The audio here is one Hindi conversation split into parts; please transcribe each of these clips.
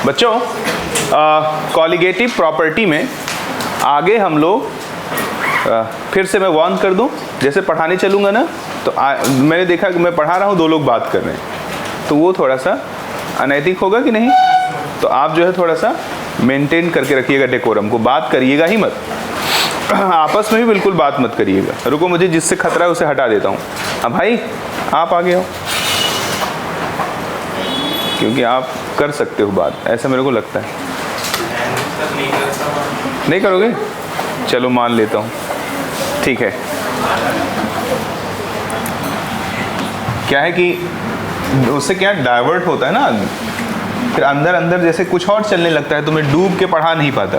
बच्चों कॉलिगेटिव प्रॉपर्टी में आगे हम लोग फिर से मैं वार्न कर दूं, जैसे पढ़ाने चलूँगा ना तो मैंने देखा कि मैं पढ़ा रहा हूँ, दो लोग बात कर रहे हैं तो वो थोड़ा सा अनैतिक होगा कि नहीं। तो आप जो है थोड़ा सा मेंटेन करके रखिएगा डेकोरम को, बात करिएगा ही मत, आपस में भी बिल्कुल बात मत करिएगा। रुको, मुझे जिससे खतरा है उसे हटा देता हूँ। अब भाई आप आगे हो, क्योंकि आप कर सकते हो बात, ऐसा मेरे को लगता है। नहीं करोगे? चलो मान लेता हूँ, ठीक है। क्या है कि उससे क्या डाइवर्ट होता है ना आदमी, फिर अंदर अंदर जैसे कुछ और चलने लगता है तो मैं डूब के पढ़ा नहीं पाता।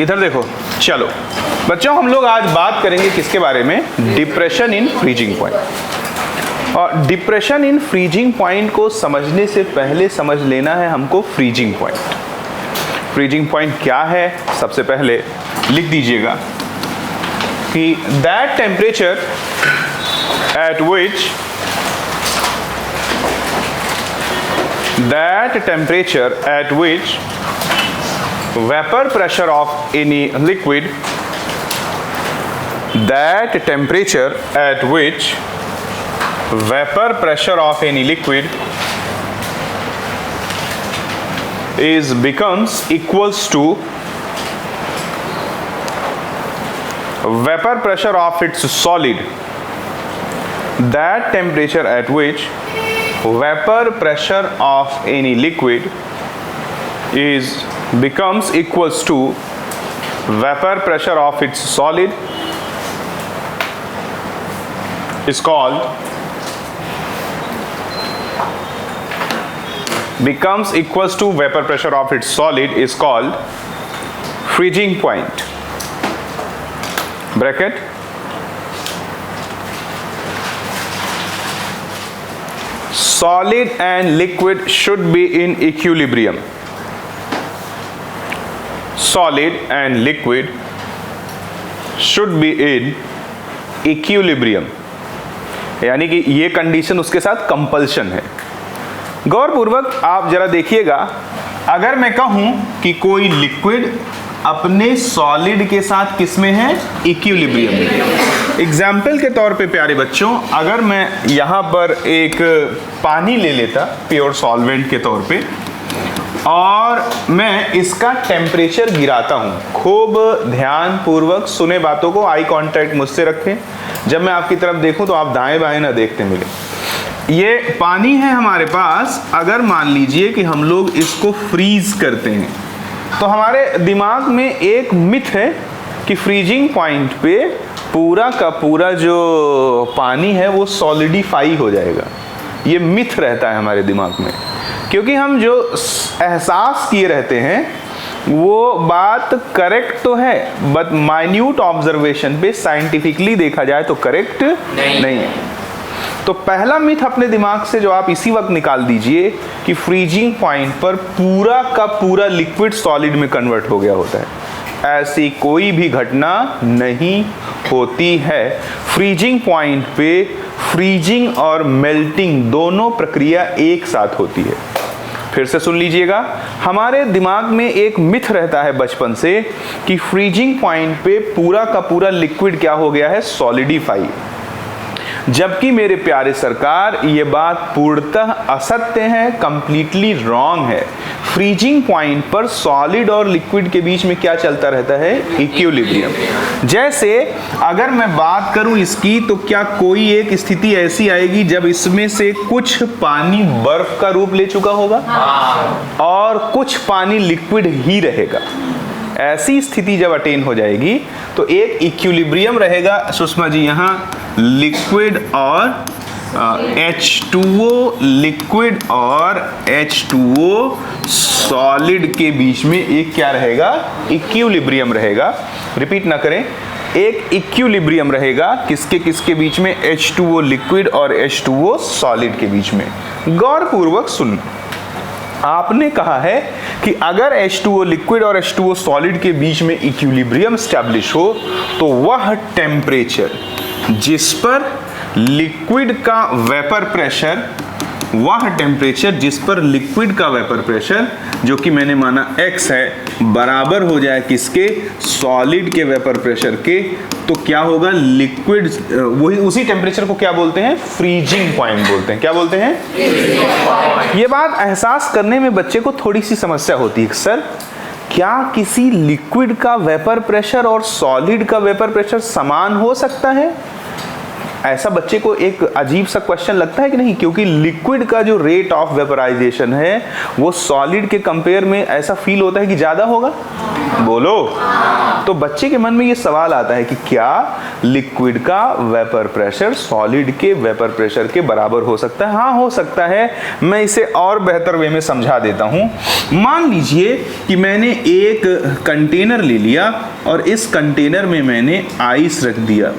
इधर देखो, चलो बच्चों हम लोग आज बात करेंगे किसके बारे में? Depression in freezing point. और डिप्रेशन इन फ्रीजिंग पॉइंट को समझने से पहले समझ लेना है हमको फ्रीजिंग पॉइंट। फ्रीजिंग पॉइंट क्या है? सबसे पहले लिख दीजिएगा कि that temperature at which vapor pressure of any liquid becomes equals to vapor pressure of its solid. That temperature at which vapor pressure of any liquid becomes equals to vapor pressure of its solid is called freezing point. Bracket. Solid and liquid should be in equilibrium. Solid and liquid should be in equilibrium. यानी कि ये कंडीशन उसके साथ कंपल्शन है। गौरपूर्वक आप जरा देखिएगा, अगर मैं कहूं कि कोई लिक्विड अपने सॉलिड के साथ किस में है? इक्विलिब्रियम में। एग्जाम्पल के तौर पे प्यारे बच्चों, अगर मैं यहाँ पर एक पानी ले लेता प्योर सॉल्वेंट के तौर पे और मैं इसका टेम्परेचर गिराता हूँ, खूब ध्यान पूर्वक सुने बातों को, आई कांटेक्ट मुझसे रखें। जब मैं आपकी तरफ देखूं तो आप दाएं बाएं ना देखते मिले। ये पानी है हमारे पास, अगर मान लीजिए कि हम लोग इसको फ्रीज करते हैं तो हमारे दिमाग में एक मिथ है कि फ्रीजिंग पॉइंट पे पूरा का पूरा जो पानी है वो सॉलिडिफाई हो जाएगा। ये मिथ रहता है हमारे दिमाग में, क्योंकि हम जो एहसास किए रहते हैं वो बात करेक्ट तो है, बट माइन्यूट ऑब्जर्वेशन पे साइंटिफिकली देखा जाए तो करेक्ट नहीं है। तो पहला मिथ अपने दिमाग से जो आप इसी वक्त निकाल दीजिए कि फ्रीजिंग पॉइंट पर पूरा का पूरा लिक्विड सॉलिड में कन्वर्ट हो गया होता है। ऐसी कोई भी घटना नहीं होती है। फ्रीजिंग पॉइंट पे फ्रीजिंग और मेल्टिंग दोनों प्रक्रिया एक साथ होती है। फिर से सुन लीजिएगा, हमारे दिमाग में एक मिथ रहता है बचपन से कि फ्रीजिंग पॉइंट पे पूरा का पूरा लिक्विड क्या हो गया है? सॉलिडिफाई। जबकि मेरे प्यारे सरकार ये बात पूर्णतः असत्य है, कंप्लीटली रॉन्ग है। फ्रीजिंग पॉइंट पर सॉलिड और लिक्विड के बीच में क्या चलता रहता है? इक्विलिब्रियम। जैसे अगर मैं बात करूं इसकी, तो क्या कोई एक स्थिति ऐसी आएगी जब इसमें से कुछ पानी बर्फ का रूप ले चुका होगा और कुछ पानी लिक्विड ही रहेगा? ऐसी स्थिति जब अटेन हो जाएगी तो एक इक्विलिब्रियम रहेगा। सुषमा जी, यहाँ लिक्विड और H2O लिक्विड और H2O सॉलिड के बीच में एक क्या रहेगा? इक्विलिब्रियम रहेगा। रिपीट ना करें, एक इक्विलिब्रियम रहेगा किसके किसके बीच में? H2O लिक्विड और H2O सॉलिड के बीच में। गौरपूर्वक सुन, आपने कहा है कि अगर H2O लिक्विड और H2O सॉलिड के बीच में इक्विलिब्रियम स्टैब्लिश हो तो वह टेम्परेचर जिस पर लिक्विड का वेपर प्रेशर वह टेम्परेचर जिस पर लिक्विड का वेपर प्रेशर, जो कि मैंने माना x है, बराबर हो जाए किसके, सॉलिड के वेपर प्रेशर के, तो क्या होगा, लिक्विड वही उसी टेम्परेचर को क्या बोलते हैं, फ्रीजिंग पॉइंट बोलते हैं। क्या बोलते हैं? ये बात एहसास करने में बच्चे को थोड़ी सी समस्या होती है, सर क्या किसी लिक्विड का वेपर प्रेशर और सॉलिड का वेपर प्रेशर समान हो सकता है? ऐसा बच्चे को एक अजीब सा क्वेश्चन लगता है कि नहीं, क्योंकि लिक्विड का जो रेट ऑफ वेपराइजेशन है वो सॉलिड के कंपेयर में ऐसा फील होता है कि ज्यादा होगा। बोलो। तो बच्चे के मन में ये सवाल आता है कि क्या लिक्विड का वेपर प्रेशर सॉलिड के वेपर प्रेशर के बराबर हो सकता है? हाँ, हो सकता है। मैं इसे और बेहतर वे में समझा देता हूं। मान लीजिए कि मैंने एक कंटेनर ले लिया और इस कंटेनर में मैंने आइस रख दिया।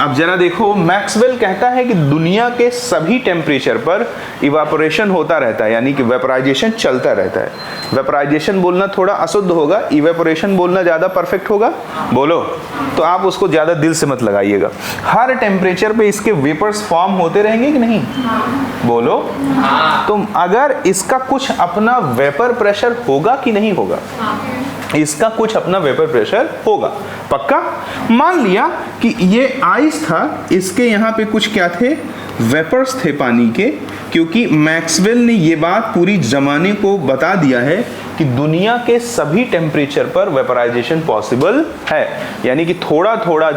अब जरा देखो, मैक्सवेल कहता है कि दुनिया के सभी टेम्परेचर पर इवापोरेशन होता रहता है, यानी कि वेपराइजेशन चलता रहता है। वेपराइजेशन बोलना थोड़ा अशुद्ध होगा, इवेपोरेशन बोलना ज़्यादा परफेक्ट होगा। बोलो। तो आप उसको ज़्यादा दिल से मत लगाइएगा। हर टेम्परेचर पे इसके वेपर्स फॉर्म होते रहेंगे कि नहीं? बोलो। तो अगर इसका कुछ अपना वेपर प्रेशर होगा कि नहीं होगा? इसका कुछ अपना वेपर प्रेशर होगा, पक्का। मान लिया कि ये आइस था, इसके यहाँ पे कुछ क्या थे, वेपर्स थे पानी के, क्योंकि मैक्सवेल ने ये बात पूरी जमाने को बता दिया है कि दुनिया के सभी टेम्परेचर पर वेपराइजेशन पॉसिबल है। यानी कि थोड़ा थोड़ा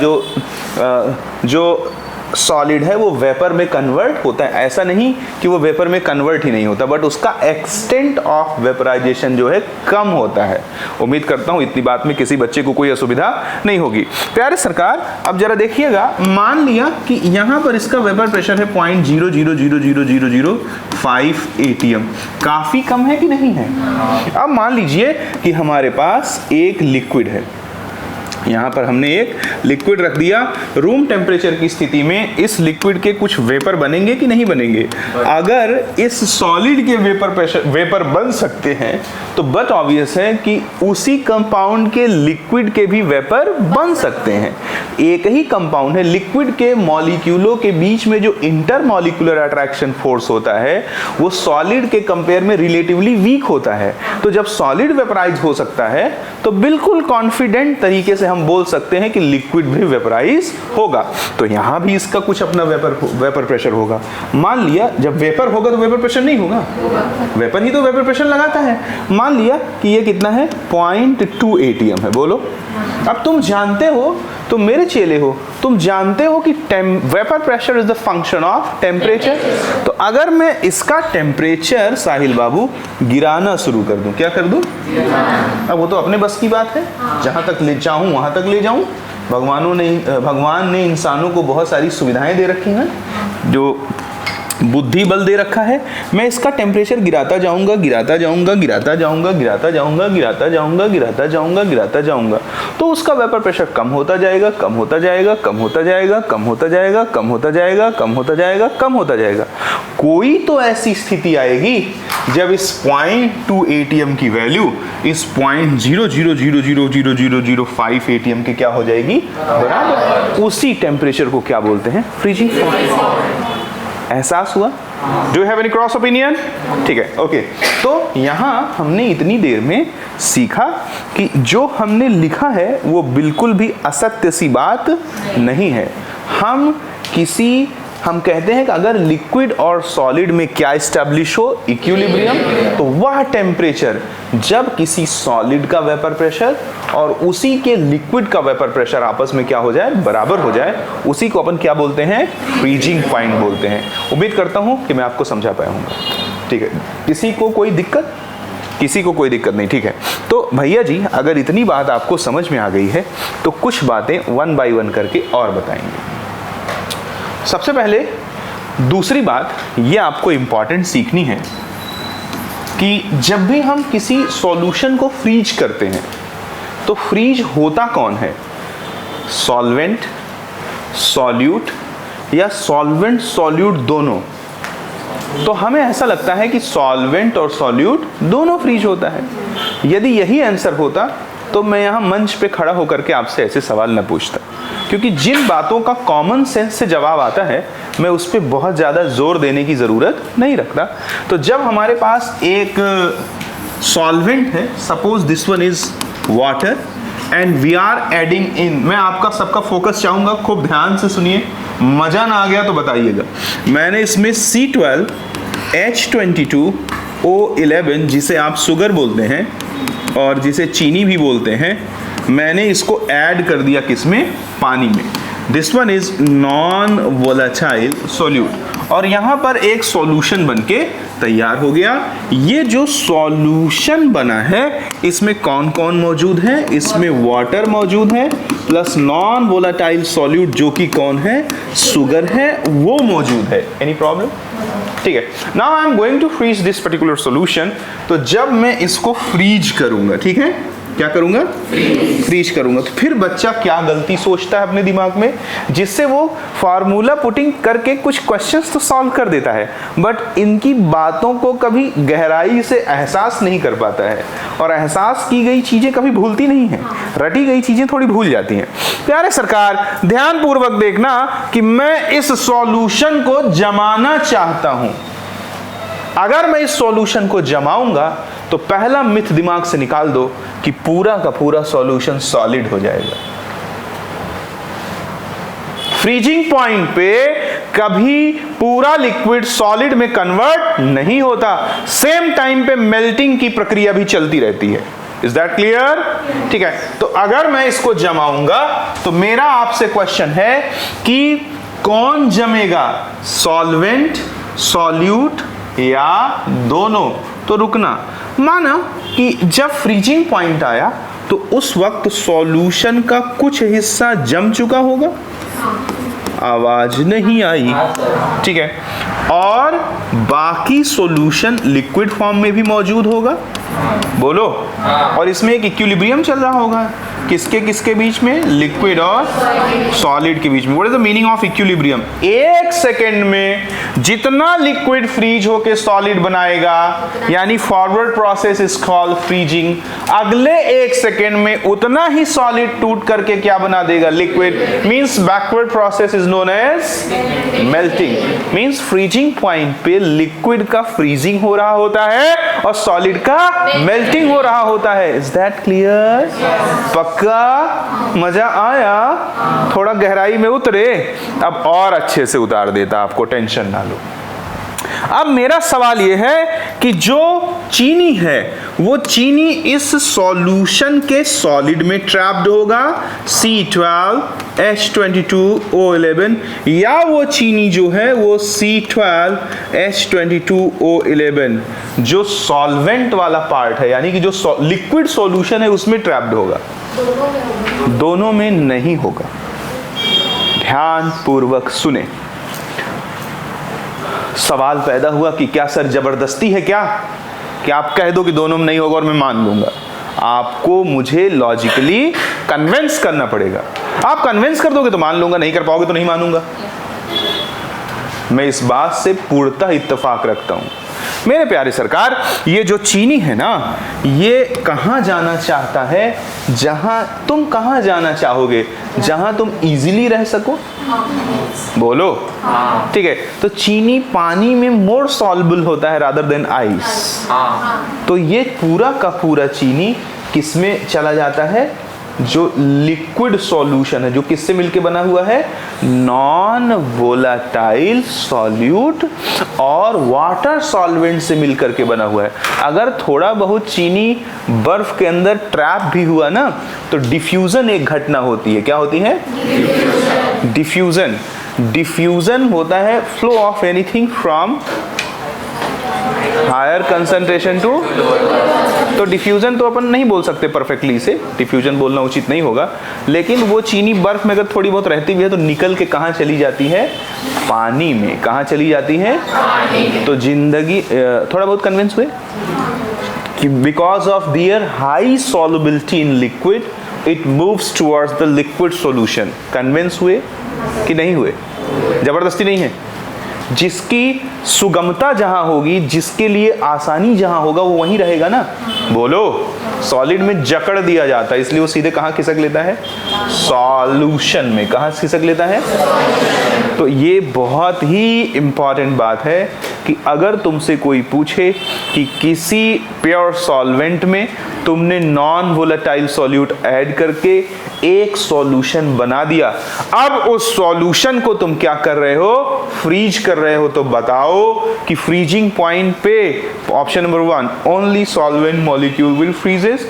जो सॉलिड है वो वेपर में कन्वर्ट होता है। ऐसा नहीं कि वो वेपर में कन्वर्ट ही नहीं होता, बट उसका एक्सटेंट ऑफ वेपराइजेशन जो है कम होता है। उम्मीद करता हूँ इतनी बात में किसी बच्चे को कोई असुविधा नहीं होगी। प्यारे सरकार, अब जरा देखिएगा, मान लिया कि यहाँ पर इसका वेपर प्रेशर है 0.000005 atm। काफी कम है कि नहीं है? अब मान लीजिए कि हमारे पास एक लिक्विड है, यहाँ पर हमने एक लिक्विड रख दिया। रूम टेम्परेचर की स्थिति में इस लिक्विड के कुछ वेपर बनेंगे कि नहीं बनेंगे? अगर इस सॉलिड के वेपर बन सकते हैं तो बट ऑब्वियस है कि उसी कंपाउंड के लिक्विड के भी वेपर बन सकते हैं। एक ही कंपाउंड है, लिक्विड के मॉलिक्यूलों के बीच में जो इंटरमॉलिक्यूलर अट्रैक्शन फोर्स होता है वो सॉलिड के कंपेयर में रिलेटिवली वीक होता है। तो जब सॉलिड वेपराइज हो सकता है तो बिल्कुल कॉन्फिडेंट तरीके से हम बोल सकते हैं कि लिक्विड भी वेपराइज होगा। तो यहां भी इसका कुछ अपना वेपर प्रेशर होगा। मान लिया जब वेपर होगा तो वेपर प्रेशर नहीं होगा, वेपर ही तो वेपर प्रेशर लगाता है। मान लिया कि ये कितना है, 0.2 atm है। बोलो। अब तुम जानते हो, तुम मेरे चेले हो, तुम जानते हो कि vapour pressure is the function of temperature. तो अगर मैं इसका टेम्परेचर साहिल बाबू गिराना शुरू कर दूं, क्या कर दूं? अब वो तो अपने बस की बात है, जहां तक ले चाहूं वहां तक ले जाऊं। भगवान ने इंसानों को बहुत सारी सुविधाएं दे रखी हैं, जो बुद्धि बल दे रखा है। मैं इसका टेम्परेचर गिराता जाऊंगा, गिराता जाऊंगा, गिराता जाऊंगा, गिराता जाऊंगा, गिराता जाऊंगा, गिराता जाऊंगा, गिराता जाऊंगा, तो उसका वेपर प्रेशर कम होता जाएगा, कम होता जाएगा, कम होता जाएगा, कम होता जाएगा, कम होता जाएगा, कम होता जाएगा, कम होता जाएगा। कोई तो ऐसी स्थिति आएगी जब इस 0.2 atm की वैल्यू इस 0.00000005 atm के क्या हो जाएगी, बराबर। उसी टेम्परेचर को क्या बोलते हैं, फ्रीजिंग पॉइंट। एहसास हुआ? Do you have any cross opinion? ठीक है, ओके। तो यहाँ हमने इतनी देर में सीखा कि जो हमने लिखा है वो बिल्कुल भी असत्य सी बात नहीं है। हम कहते हैं कि अगर लिक्विड और सॉलिड में क्या एस्टैब्लिश हो, इक्विलिब्रियम, तो वह टेम्परेचर जब किसी सॉलिड का वेपर प्रेशर और उसी के लिक्विड का वेपर प्रेशर आपस में क्या हो जाए, बराबर हो जाए, उसी को अपन क्या बोलते हैं, फ्रीजिंग पॉइंट बोलते हैं। उम्मीद करता हूं कि मैं आपको समझा पाया हूँ। ठीक है, किसी को कोई दिक्कत? किसी को कोई दिक्कत नहीं। ठीक है, तो भैया जी अगर इतनी बात आपको समझ में आ गई है तो कुछ बातें 1 by 1 करके और बताएंगे। सबसे पहले दूसरी बात ये आपको इंपॉर्टेंट सीखनी है कि जब भी हम किसी सॉल्यूशन को फ्रीज करते हैं तो फ्रीज होता कौन है, सॉल्वेंट, सॉल्यूट या सॉल्वेंट सॉल्यूट दोनों? तो हमें ऐसा लगता है कि सॉल्वेंट और सॉल्यूट दोनों फ्रीज होता है। यदि यही आंसर होता तो मैं यहाँ मंच पे खड़ा होकर के आपसे ऐसे सवाल न पूछता। क्योंकि जिन बातों का कॉमन सेंस से जवाब आता है मैं उस पर बहुत ज़्यादा जोर देने की ज़रूरत नहीं रखता। तो जब हमारे पास एक सॉल्वेंट है, suppose this one is water and we are adding in, मैं आपका सबका फोकस चाहूँगा, खूब ध्यान से सुनिए, मज़ा ना आ गया तो बताइएगा। मैंने इसमें C12 H22O11 जिसे आप शुगर बोलते हैं और जिसे चीनी भी बोलते हैं, मैंने इसको ऐड कर दिया किसमें, पानी में। This one is non volatile solute और यहाँ पर एक सॉल्यूशन बनके तैयार हो गया। ये जो सॉल्यूशन बना है इसमें कौन कौन मौजूद है, इसमें वाटर मौजूद है प्लस नॉन वोलेटाइल सॉल्यूट जो कि कौन है, शुगर है, वो मौजूद है। Any problem? ठीक है, now I am going to freeze this particular solution. तो जब मैं इसको फ्रीज करूंगा, ठीक है, क्या करूंगा, फ्रीज करूंगा, तो फिर बच्चा क्या गलती सोचता है अपने दिमाग में, जिससे वो फार्मूला पुटिंग करके कुछ क्वेश्चंस तो सॉल्व कर देता है बट इनकी बातों को कभी गहराई से एहसास नहीं कर पाता है और एहसास की गई चीजें कभी भूलती नहीं है, रटी गई चीजें थोड़ी भूल जाती हैं। प्यारे सरकार ध्यान पूर्वक देखना कि मैं इस सॉल्यूशन को जमाना चाहता हूं। अगर मैं इस सॉल्यूशन को जमाऊंगा तो पहला मिथ दिमाग से निकाल दो कि पूरा का पूरा सॉल्यूशन सॉलिड हो जाएगा। फ्रीजिंग पॉइंट पे कभी पूरा लिक्विड सॉलिड में कन्वर्ट नहीं होता, सेम टाइम पे मेल्टिंग की प्रक्रिया भी चलती रहती है। Is that clear? ठीक है, तो अगर मैं इसको जमाऊंगा तो मेरा आपसे क्वेश्चन है कि कौन जमेगा, सॉल्वेंट, सॉल्यूट या दोनों? तो रुकना, माना कि जब फ्रीजिंग पॉइंट आया तो उस वक्त सॉल्यूशन का कुछ हिस्सा जम चुका होगा, आवाज नहीं आई, ठीक है, और बाकी सॉल्यूशन लिक्विड फॉर्म में भी मौजूद होगा, बोलो, और इसमें एक इक्विलिब्रियम चल रहा होगा, किसके किसके बीच में, लिक्विड और सॉलिड के बीच में। What is the meaning of equilibrium? एक सेकेंड में जितना लिक्विड फ्रीज होके सॉलिड बनाएगा, यानी forward process is called freezing, अगले एक सेकेंड में उतना ही सॉलिड टूट करके क्या बना देगा, liquid. Means backward process is known as melting. Means freezing point पे लिक्विड का फ्रीजिंग हो रहा होता है और सॉलिड का मेल्टिंग हो रहा होता है। Is that clear? पक्का? मजा आया? थोड़ा गहराई में उतरे, अब और अच्छे से उतार देता आपको, टेंशन ना लो। अब मेरा सवाल यह है कि जो चीनी है वो चीनी इस सॉल्यूशन के सॉलिड में ट्रैप्ड होगा C12 H22O11, या वो चीनी जो है वो C12 H22O11 जो सॉल्वेंट वाला पार्ट है, यानी कि जो लिक्विड सॉल्यूशन है उसमें ट्रैप्ड होगा? दोनों में नहीं होगा। ध्यान पूर्वक सुने। सवाल पैदा हुआ कि क्या सर जबरदस्ती है क्या कि आप कह दो कि दोनों में नहीं होगा और मैं मान लूंगा? आपको मुझे लॉजिकली कन्विंस करना पड़ेगा। आप कन्विंस कर दोगे तो मान लूंगा, नहीं कर पाओगे तो नहीं मानूंगा। मैं इस बात से पूर्णतः इत्तेफाक रखता हूं। मेरे प्यारे सरकार, ये जो चीनी है ना, ये कहां जाना चाहता है? जहां तुम कहां जाना चाहोगे? जहां तुम इजीली रह सको, बोलो, ठीक है। तो चीनी पानी में मोर सॉल्युबल होता है रादर देन आइस। तो ये पूरा का पूरा चीनी किसमें चला जाता है? जो लिक्विड सॉल्यूशन है, जो किससे मिलके बना हुआ है? नॉन वोलेटाइल सॉल्यूट और वाटर सॉल्वेंट से मिलकर के बना हुआ है। अगर थोड़ा बहुत चीनी बर्फ के अंदर ट्रैप भी हुआ ना, तो डिफ्यूजन एक घटना होती है। क्या होती है? डिफ्यूजन। डिफ्यूजन होता है flow of anything from higher concentration to. तो डिफ्यूजन तो अपन नहीं बोल सकते परफेक्टली इसे, डिफ्यूजन बोलना उचित नहीं होगा, लेकिन वो चीनी बर्फ में अगर थोड़ी बहुत रहती भी है तो निकल के कहाँ चली जाती है? पानी में। कहाँ चली जाती है? तो जिंदगी, थोड़ा बहुत कन्विंस हुए कि because of their high solubility in liquid it moves towards the liquid solution. Convince हुए कि नहीं हुए? जबरदस्ती नहीं है। जिसकी सुगमता जहां होगी, जिसके लिए आसानी जहां होगा, वो वहीं रहेगा ना। बोलो, सॉलिड में जकड़ दिया जाता है, इसलिए वो सीधे कहां खिसक लेता है? सॉल्यूशन में। कहां खिसक लेता है? तो ये बहुत ही इंपॉर्टेंट बात है कि अगर तुमसे कोई पूछे कि किसी प्योर सॉल्वेंट में तुमने नॉन वोलेटाइल सॉल्यूट ऐड करके एक सॉल्यूशन बना दिया, अब उस सॉल्यूशन को तुम क्या कर रहे हो? फ्रीज कर रहे हो। तो बताओ कि फ्रीजिंग पॉइंट पे option number 1, only solvent molecule will freezes,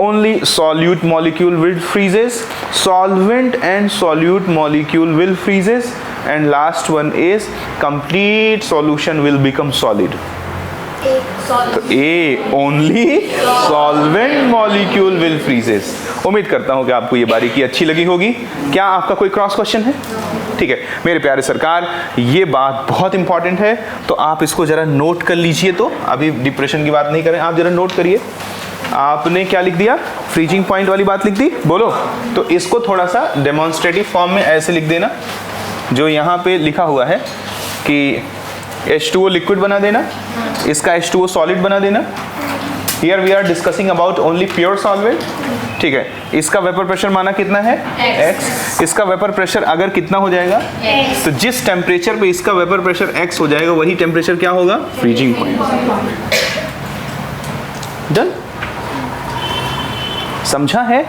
only solute molecule will freezes, solvent and solute molecule will freezes, and last one is complete solution will become solid. तो A only solvent molecule will freezes। उम्मीद करता हूं कि आपको ये बारीकी अच्छी लगी होगी। क्या आपका कोई क्रॉस क्वेश्चन है? ठीक है मेरे प्यारे सरकार, ये बात बहुत इंपॉर्टेंट है, तो आप इसको जरा नोट कर लीजिए। तो अभी डिप्रेशन की बात नहीं करें, आप जरा नोट करिए। आपने क्या लिख दिया? फ्रीजिंग पॉइंट वाली बात लिख दी। बोलो, तो इसको थोड़ा सा डेमोन्स्ट्रेटिव फॉर्म में ऐसे लिख देना, जो यहाँ पे लिखा हुआ है कि H2O लिक्विड बना देना, इसका H2O सॉलिड बना देना। Here we are discussing about only pure solvent. ठीक है, इसका वेपर प्रेशर माना कितना है? X। इसका वेपर प्रेशर अगर कितना हो जाएगा? तो जिस टेम्परेचर पे इसका वेपर प्रेशर X हो जाएगा, वही टेम्परेचर क्या होगा? Freezing point. डन? समझा है?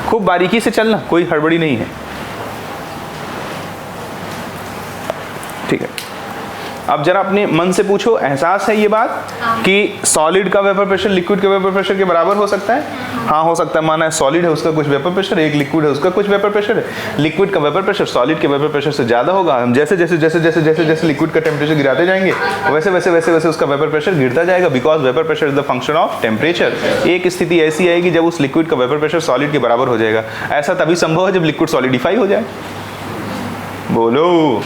खूब बारीकी से चलना, कोई हड़बड़ी नहीं है। ठीक है, अब जरा अपने मन से पूछो, एहसास है ये बात कि सॉलिड का वेपर प्रेशर लिक्विड के वेपर प्रेशर के बराबर हो सकता है? हाँ हो सकता है। माना है सॉलिड है, उसका कुछ वेपर प्रेशर है, एक लिक्विड है, उसका कुछ वेपर प्रेशर है। लिक्विड का वेपर प्रेशर सॉलिड के वेपर प्रेशर से ज्यादा होगा। हम जैसे जैसे जैसे जैसे जैसे जैसे लिक्विड का टेम्परेचर गिराते जाएंगे, वैसे वैसे वैसे वैसे उसका वेपर प्रेशर गिरता जाएगा, because vapour pressure is the function of temperature. एक स्थिति ऐसी आएगी जब उस लिक्विड का वेपर प्रेशर सॉलिड के बराबर हो जाएगा। ऐसा तभी संभव है जब लिक्विड सॉलिडिफाई हो जाए। बोलो,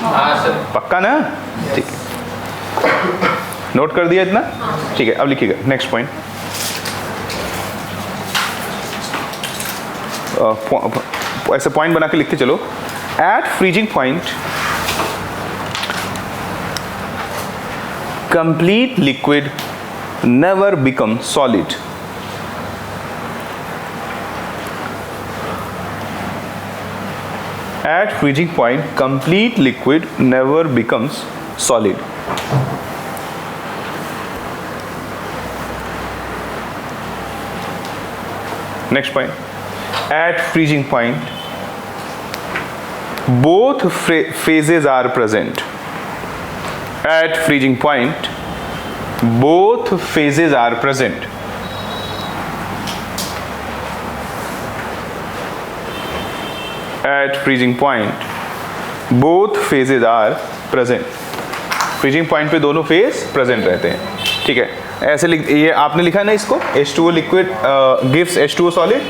पक्का ना? ठीक है, नोट कर दिया इतना? ठीक है, अब लिखिएगा नेक्स्ट पॉइंट। ऐसे पॉइंट बना के लिखते चलो। At freezing point complete liquid never become solid. At freezing point, complete liquid never becomes solid. Next point. At freezing point, both phases are present. At freezing point, both phases are present. At freezing point, both phases are present. Freezing point पे दोनों फेज प्रेजेंट रहते हैं। ठीक है, ऐसे लिख, ये आपने लिखा है ना इसको, H2O liquid gives H2O solid.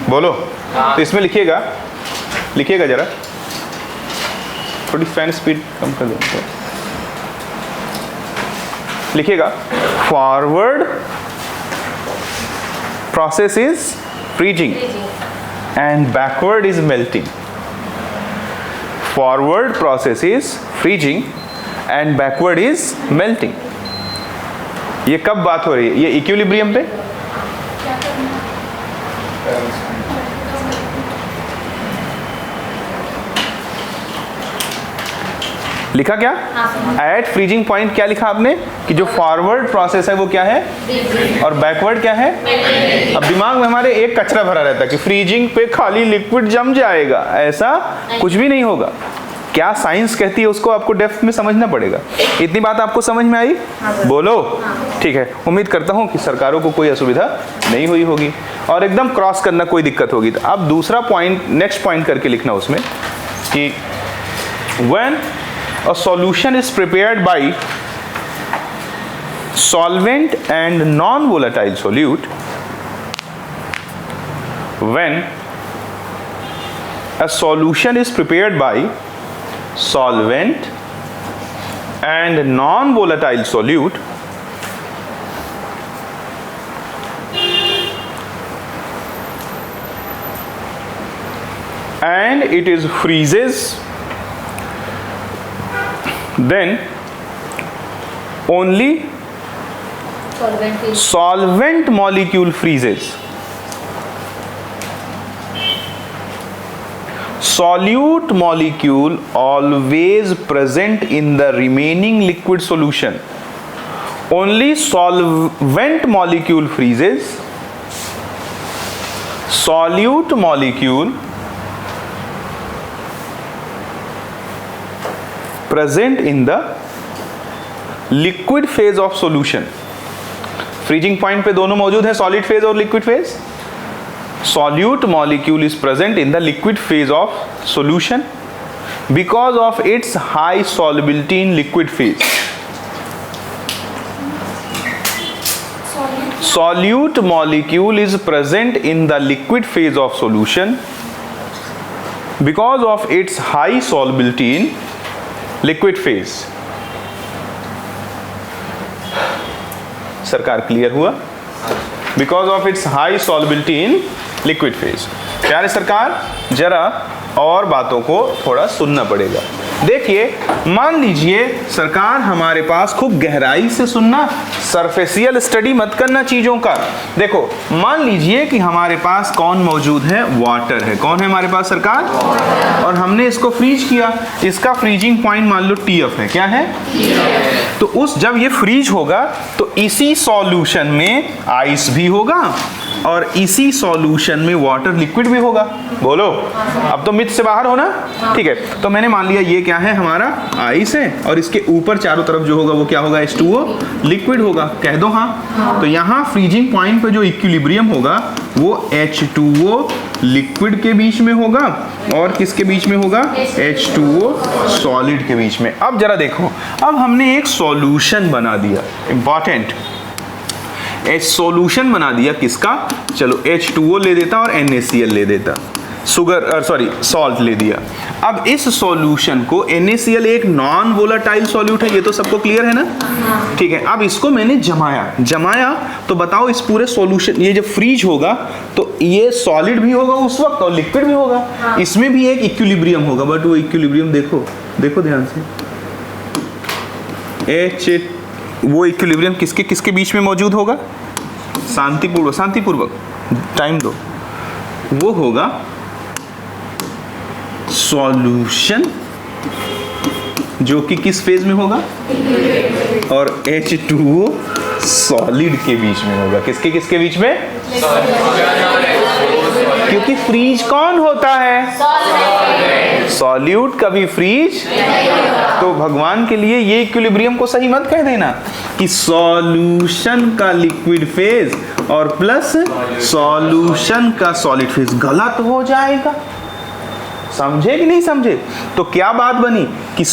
बोलो, तो इसमें लिखिएगा, लिखिएगा जरा, थोड़ी फैन स्पीड कम कर दो। लिखिएगा, forward process is freezing and backward is melting. Forward process is freezing and backward is melting. ये कब बात हो रही है? ये इक्विलिब्रियम पे। लिखा क्या? एट फ्रीजिंग पॉइंट क्या लिखा आपने? कि जो फॉरवर्ड प्रोसेस है वो क्या है और बैकवर्ड क्या है? अब दिमाग में हमारे एक कचरा भरा रहता है कि फ्रीजिंग पे खाली लिक्विड जम जाएगा, ऐसा कुछ भी नहीं होगा। क्या साइंस कहती है उसको आपको डेप्थ में समझना पड़ेगा। इतनी बात आपको समझ में आई? बोलो, ठीक है। उम्मीद करता हूं कि सरकारों को कोई असुविधा नहीं हुई होगी और एकदम क्रॉस करना कोई दिक्कत होगी। तो अब दूसरा पॉइंट, नेक्स्ट पॉइंट करके लिखना उसमें कि when a solution is prepared by solvent and non-volatile solute, when a solution is prepared by solvent and non-volatile solute, and it is freezes then only solvent molecule freezes. Solute molecule always present in the remaining liquid solution. Only solvent molecule freezes. Solute molecule present in the liquid phase of solution. Freezing point पे दोनों मौजूद है, सॉलिड फेज और liquid phase. Solute molecule is present in the liquid phase of solution because of its high solubility in liquid phase. Solute molecule is present in the liquid phase of solution because of its high solubility in liquid phase. सरकार क्लियर हुआ? Because of its high solubility in liquid phase. प्यारे सरकार, जरा और बातों को थोड़ा सुनना पड़ेगा. देखिए, मान लीजिए सरकार हमारे पास खूब गहराई से सुनना, सरफेसियल स्टडी मत करना चीजों का. देखो, मान लीजिए कि हमारे पास कौन मौजूद है? वाटर है. कौन है हमारे पास सरकार? और हमने इसको फ्रीज किया. इसका फ्रीजिंग पॉइंट मान लो TF है. क्या है? तो उस जब ये फ्रीज होगा तो इसी सॉल्यूशन में आइस भी होगा और इसी सॉल्यूशन में वाटर लिक्विड भी होगा. बोलो, अब तो मिथ से बाहर हो ना? ठीक है, तो मैंने मान लिया ये क्या है? हमारा आइस है और इसके ऊपर चारों तरफ जो होगा वो क्या होगा? H2O लिक्विड होगा. कह दो हाँ. तो यहाँ फ्रीजिंग पॉइंट पे जो इक्विलिब्रियम होगा वो H2O लिक्विड के बीच में होगा और किसके बीच में होगा? H2O सॉलिड के बीच में. अब जरा देखो, अब हमने एक सॉल्यूशन बना दिया. इंपॉर्टेंट, सॉल्यूशन बना दिया. किसका? चलो H2O ले देता और NaCl ले देता. शुगर सॉरी सॉल्ट ले दिया. अब इस सॉल्यूशन को NaCl एक नॉन वोलेटाइल सॉल्यूट है, ये तो सबको क्लियर है ना? ठीक है. अब इसको मैंने जमाया तो बताओ इस पूरे सॉल्यूशन, ये जब फ्रीज होगा तो ये सॉलिड भी होगा उस वक्त और लिक्विड भी होगा. इसमें भी एक इक्विलिब्रियम होगा, बट वो इक्विलिब्रियम देखो ध्यान से. वो इक्विलिब्रियम किसके किसके बीच में मौजूद होगा? शांतिपूर्वक टाइम दो. वो होगा सॉल्यूशन जो कि किस फेज में होगा? और H2O सॉलिड के बीच में होगा. किसके किसके बीच में? क्योंकि फ्रीज कौन होता है? सॉल्यूट कभी फ्रीज. तो भगवान के लिए ये इक्विलिब्रियम को सही मत कह देना कि सॉल्यूशन का लिक्विड फेज और प्लस सॉल्यूशन का सॉलिड फेज. गलत हो जाएगा. समझे कि नहीं समझे? तो क्या बात बनी कि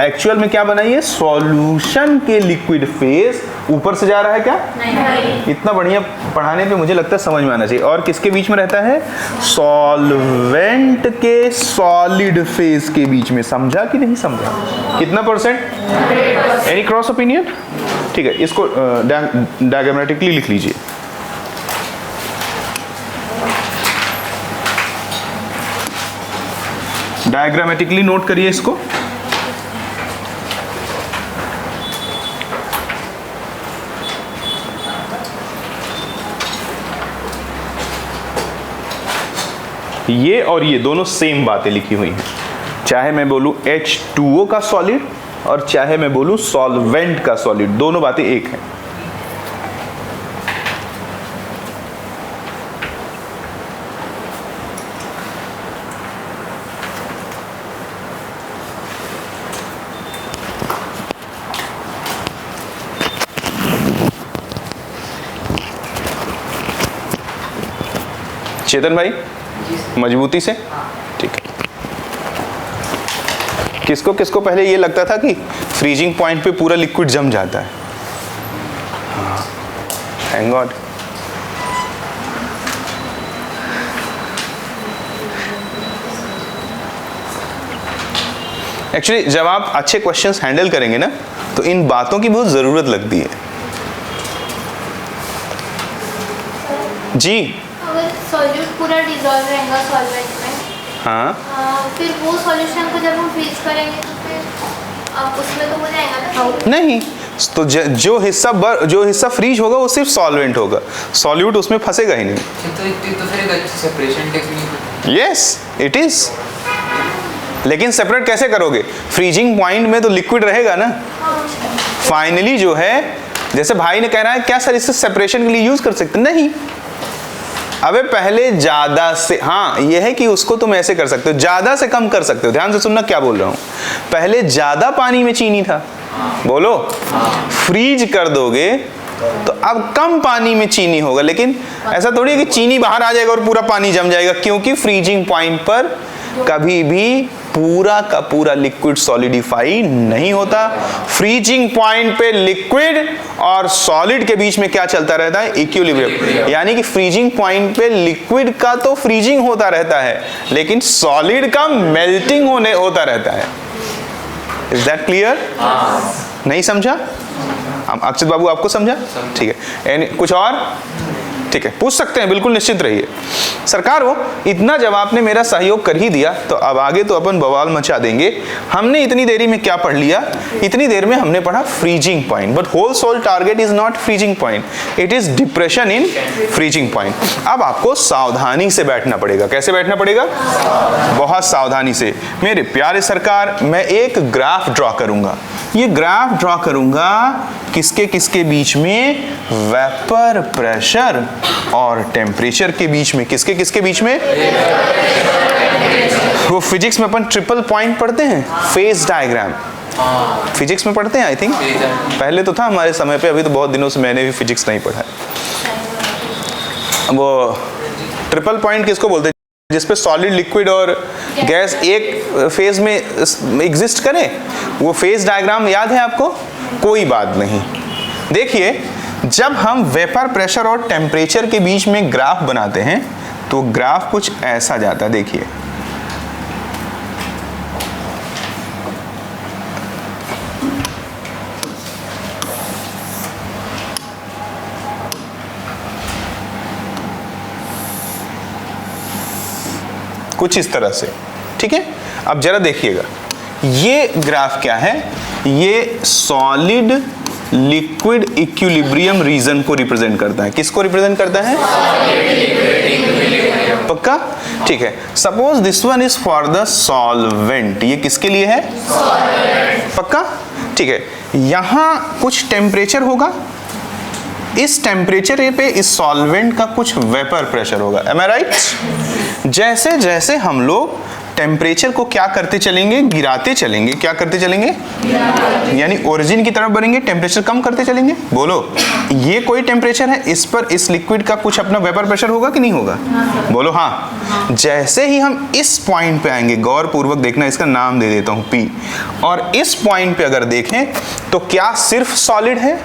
एक्चुअल में क्या बना? ये सॉल्यूशन के लिक्विड फेज ऊपर से जा रहा है क्या? नहीं. इतना बढ़िया पढ़ाने पे मुझे लगता है समझ में आना चाहिए. और किसके बीच में रहता है? सॉल्वेंट के सॉलिड फेज के बीच में. समझा कि नहीं समझा? कितना %? Any cross opinion? ठीक है, इसको डायग्रामेटिकली लिख लीजिए. डायग्रामेटिकली नोट करिए इसको. ये और ये दोनों सेम बातें लिखी हुई हैं. चाहे मैं बोलूं H2O का सॉलिड और चाहे मैं बोलूं सॉल्वेंट का सॉलिड, दोनों बातें एक हैं. चेतन भाई, मजबूती से. ठीक है. किसको किसको पहले ये लगता था कि फ्रीजिंग पॉइंट पे पूरा लिक्विड जम जाता है? Thank God. एक्चुअली जब आप अच्छे क्वेश्चंस हैंडल करेंगे ना तो इन बातों की बहुत जरूरत लगती है. जी, सॉल्यूट पूरा डिसॉल्व रहेगा सॉल्वेंट में. हाँ. फिर वो सॉल्यूशन को जब हम फ्रीज करेंगे तो फिर अब उसमें तो हो जाएगा ना। नहीं, तो जो हिस्सा फ्रीज होगा वो सिर्फ सॉल्वेंट होगा, सॉल्यूट उसमें फंसेगा ही नहीं। तो फिर एक अच्छी separation technique. Yes it is, लेकिन सेपरेट कैसे करोगे? फ्रीजिंग पॉइंट में तो लिक्विड रहेगा ना। फाइनली जो है, जैसे भाई ने कह रहा है क्या सर इससे सेपरेशन के लिए यूज कर सकते? नहीं, अबे पहले ज्यादा से, हाँ यह है कि उसको तुम ऐसे कर सकते हो, ज्यादा से कम कर सकते हो। ध्यान से सुनना क्या बोल रहा हूं। पहले ज्यादा पानी में चीनी था, बोलो, फ्रीज कर दोगे तो अब कम पानी में चीनी होगा, लेकिन ऐसा थोड़ी है कि चीनी बाहर आ जाएगा और पूरा पानी जम जाएगा, क्योंकि फ्रीजिंग पॉइंट पर कभी भी पूरा का पूरा लिक्विड सॉलिडिफाई नहीं होता। फ्रीजिंग पॉइंट पे लिक्विड और सॉलिड के बीच में क्या चलता रहता है? इक्विलिब्रियम। यानी कि फ्रीजिंग पॉइंट पे लिक्विड का तो फ्रीजिंग होता रहता है, लेकिन सॉलिड का मेल्टिंग होता रहता है। Is that clear? नहीं समझा? अक्षित बाबू आपको समझा? ठीक है, कुछ और? ठीक है, पूछ सकते हैं, बिल्कुल निश्चित रहिए। सरकार वो इतना जब आपने मेरा सहयोग कर ही दिया तो अब आगे तो अपन बवाल मचा देंगे। हमने इतनी देरी में क्या पढ़ लिया? इतनी देर में हमने पढ़ा freezing point, but whole sole target is not freezing point, it is depression in freezing point. अब आपको सावधानी से बैठना पड़ेगा। कैसे बैठना पड़ेगा? बहुत सावधानी से। मेरे प्यारे सरकार, मैं एक ग्राफ ड्रॉ करूंगा। ये ग्राफ ड्रॉ करूंगा किसके किसके बीच में? वेपर प्रेशर और टेम्परेचर के बीच में। किसके किसके बीच में? वो फिजिक्स में अपन ट्रिपल पॉइंट पढ़ते हैं, फेज डायग्राम। फिजिक्स में पढ़ते हैं आई थिंक, पहले तो था हमारे समय पे, अभी तो बहुत दिनों से मैंने भी फिजिक्स नहीं पढ़ा है। वो ट्रिपल पॉइंट किसको बोलते हैं? जिसपे सॉलिड, लिक्विड और गैस एक फेज में एग्जिस्ट करें। वो फेज डायग्राम याद है आपको? कोई बात नहीं। देखिए, जब हम वेपर प्रेशर और टेम्परेचर के बीच में ग्राफ बनाते हैं तो ग्राफ कुछ ऐसा जाता है। देखिए, कुछ इस तरह से, ठीक है। अब जरा देखिएगा, ये ग्राफ क्या है? ये सॉलिड लिक्विड इक्विलिब्रियम रीजन को रिप्रेजेंट करता है। किसको रिप्रेजेंट करता है? पक्का? ठीक है। Suppose this one is for the solvent. ये किसके लिए है? पक्का? ठीक है। यहां कुछ टेम्परेचर होगा, इस टेम्परेचर पे इस सॉल्वेंट का कुछ वेपर प्रेशर होगा। एम आई राइट? जैसे जैसे हम लोग टेम्परेचर को क्या करते चलेंगे? गिराते चलेंगे। क्या करते चलेंगे? यानी ओरिजिन की तरफ बढ़ेंगे, टेम्परेचर कम करते चलेंगे। बोलो, ये कोई टेम्परेचर है, इस पर इस लिक्विड का कुछ अपना वेपर प्रेशर होगा कि नहीं होगा? बोलो हाँ। जैसे ही हम इस पॉइंट पे आएंगे, गौर पूर्वक देखना, इसका नाम दे देता हूं P, और इस पॉइंट पे अगर देखें तो क्या सिर्फ सॉलिड है?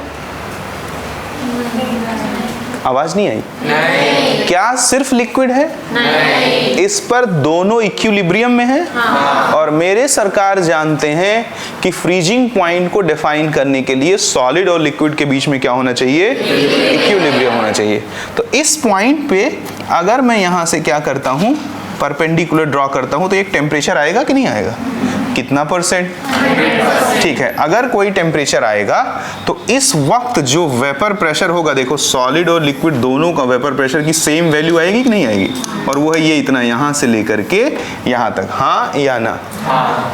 आवाज नहीं आई? नहीं। क्या सिर्फ लिक्विड है? नहीं। इस पर दोनों इक्विलिब्रियम में है। हाँ। और मेरे सरकार जानते हैं कि फ्रीजिंग पॉइंट को डिफाइन करने के लिए सॉलिड और लिक्विड के बीच में क्या होना चाहिए? इक्विलिब्रियम होना चाहिए। तो इस पॉइंट पे अगर मैं यहां से क्या करता हूं, परपेंडिकुलर ड्रॉ करता हूं, तो एक टेम्परेचर आएगा कि नहीं आएगा? कितना परसेंट? ठीक है। अगर कोई टेम्परेचर आएगा तो इस वक्त जो वेपर प्रेशर होगा, देखो सॉलिड और लिक्विड दोनों का वेपर प्रेशर की सेम वैल्यू आएगी कि नहीं आएगी? और वो है ये इतना, यहां से लेकर के यहां तक। हाँ या ना?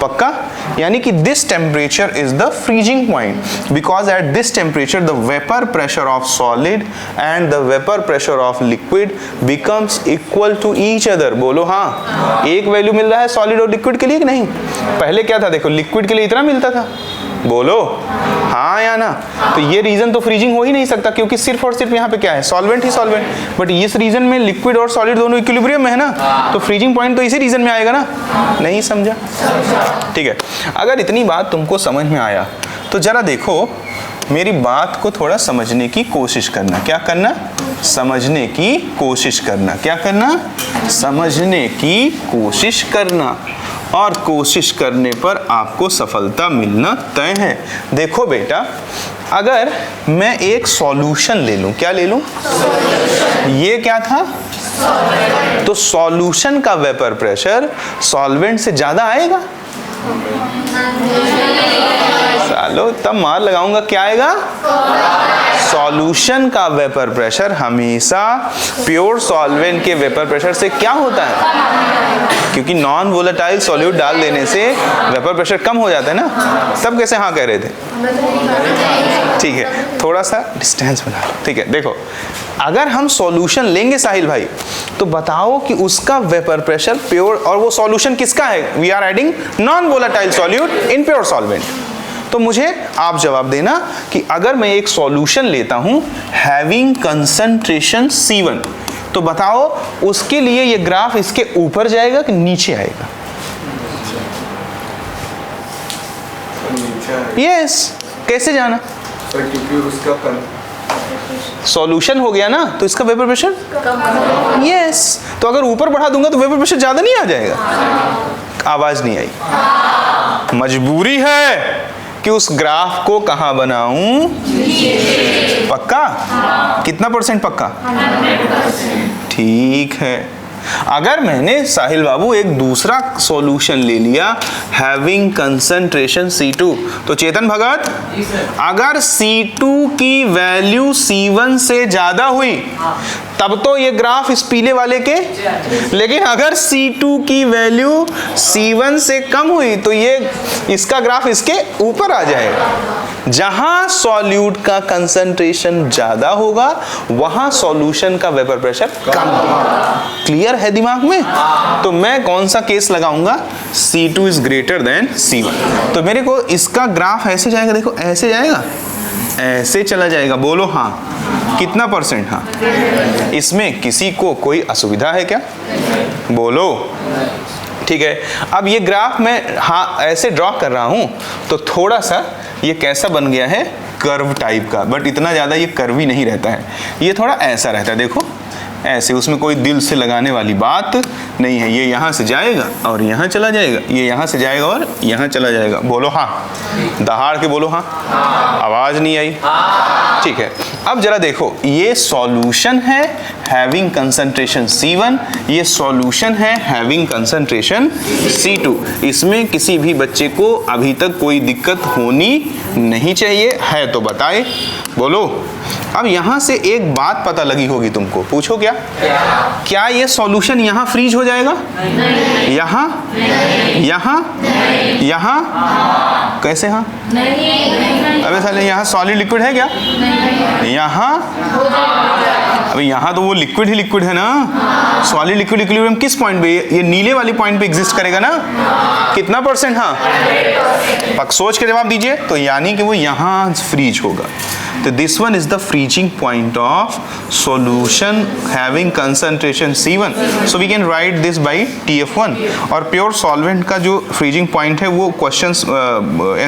पक्का? यानी कि this temperature is the freezing point, because at this temperature the vapour pressure of solid and the vapour pressure of liquid becomes equal to each other. बोलो हाँ। एक वैल्यू मिल रहा है सॉलिड और लिक्विड के लिए कि नहीं? पहले क्या था? देखो, लिक्विड के लिए इतना मिलता था। बोलो हाँ या ना? तो ये रीजन तो फ्रीजिंग हो ही नहीं सकता, क्योंकि सिर्फ और सिर्फ यहाँ पे क्या है? Solvent he solvent. बट इस रीजन में लिक्विड और सॉलिड दोनों इक्विलिब्रियम में है ना, तो फ्रीजिंग पॉइंट तो इसी रीजन में आएगा ना। नहीं समझा? ठीक है। अगर इतनी बात तुमको समझ में आया तो जरा देखो, मेरी बात को थोड़ा समझने की कोशिश करना। क्या करना? समझने की कोशिश करना। क्या करना? समझने की कोशिश करना। और कोशिश करने पर आपको सफलता मिलना तय है। देखो बेटा, अगर मैं एक सॉल्यूशन ले लूं, क्या ले लूं? ये क्या था? तो सॉल्यूशन का वेपर प्रेशर सॉल्वेंट से ज्यादा आएगा? सालो तब मार लगाऊंगा, क्या आएगा? सॉल्यूशन का वेपर प्रेशर हमेशा प्योर सॉल्वेंट के वेपर प्रेशर से क्या होता है? क्योंकि नॉन वोलेटाइल सॉल्यूट डाल देने से वेपर प्रेशर कम हो जाता है ना। सब कैसे हाँ कह रहे थे? ठीक है, थोड़ा सा डिस्टेंस बना लो। ठीक है, देखो अगर हम सॉल्यूशन लेंगे साहिल भाई, तो बताओ कि उसका वेपर प्रेशर प्योर, और वो सॉल्यूशन किसका है? We are adding non volatile solute in pure solvent. तो मुझे आप जवाब देना कि अगर मैं एक सॉल्यूशन लेता हूं हैविंग कंसंट्रेशन C1, तो बताओ उसके लिए ये ग्राफ इसके ऊपर जाएगा कि नीचे आएगा? यस, कैसे जाना? क्योंकि उसका सॉल्यूशन हो गया ना, तो इसका वेपर प्रेशर यस, तो अगर ऊपर बढ़ा दूंगा तो वेपर प्रेशर ज्यादा नहीं आ जाएगा? आवाज नहीं आई। मजबूरी है कि उस ग्राफ को कहां बनाऊं? पक्का? कितना % पक्का? 100%। ठीक है, अगर मैंने साहिल बाबू एक दूसरा सॉल्यूशन ले लिया हैविंग कंसंट्रेशन C2, तो चेतन भगत अगर C2 की वैल्यू C1 से ज्यादा हुई तब तो ये ग्राफ इस पीले वाले के, लेकिन अगर C2 की वैल्यू C1 से कम हुई तो ये इसका ग्राफ इसके ऊपर आ जाएगा। जहां सॉल्यूट का कंसंट्रेशन ज्यादा होगा वहां सॉल्यूशन का वेपर प्रेशर कम होगा। क्लियर है दिमाग में? तो मैं कौन सा केस लगाऊंगा? C2 is greater than C1। तो मेरे को इसका ग्राफ ऐसे जाएगा, देखो ऐसे जाएगा, ऐसे चला जाएगा। बोलो हाँ, कितना % हाँ? इसमें किसी को कोई असुविधा है क्या? बोलो। ठीक है, अब ये ग्राफ मैं हाँ ऐसे ड्रॉ कर रहा हूं तो थोड़ा सा ये कैसा बन गया है? कर्व टाइप का, बट इतना ज्यादा ये कर्वी नहीं रहता है, ये थोड़ा ऐसा रहता है। देखो ऐसे, उसमें कोई दिल से लगाने वाली बात नहीं है। ये यहाँ से जाएगा और यहाँ चला जाएगा, ये यहाँ से जाएगा और यहाँ चला जाएगा। बोलो हाँ, दहाड़ के बोलो हाँ। आवाज नहीं आई? ठीक है, अब जरा देखो, ये सॉल्यूशन है हैविंग कंसंट्रेशन C1, ये सॉल्यूशन है हैविंग कंसंट्रेशन C2। इसमें किसी भी बच्चे को अभी तक कोई दिक्कत होनी नहीं चाहिए, है तो बताए। बोलो। अब यहां से एक बात पता लगी होगी तुमको, पूछो क्या? क्या ये सॉल्यूशन यहां फ्रीज हो जाएगा? यहां? यहां? यहां? कैसे हाँ? अबे साले यहाँ सॉलिड लिक्विड है क्या? यहाँ? अबे यहाँ तो वो लिक्विड ही लिक्विड है ना। सॉलिड लिक्विड इक्विलिब्रियम किस पॉइंट पे? ये नीले वाली पॉइंट पे एग्जिस्ट करेगा ना। कितना %? हाँ, पक सोच के जवाब दीजिए। तो यानी कि वो यहाँ फ्रीज होगा। तो this one is the freezing point of solution having concentration C1, so we can write this by TF1। और प्योर सॉल्वेंट का जो फ्रीजिंग पॉइंट है वो क्वेश्चंस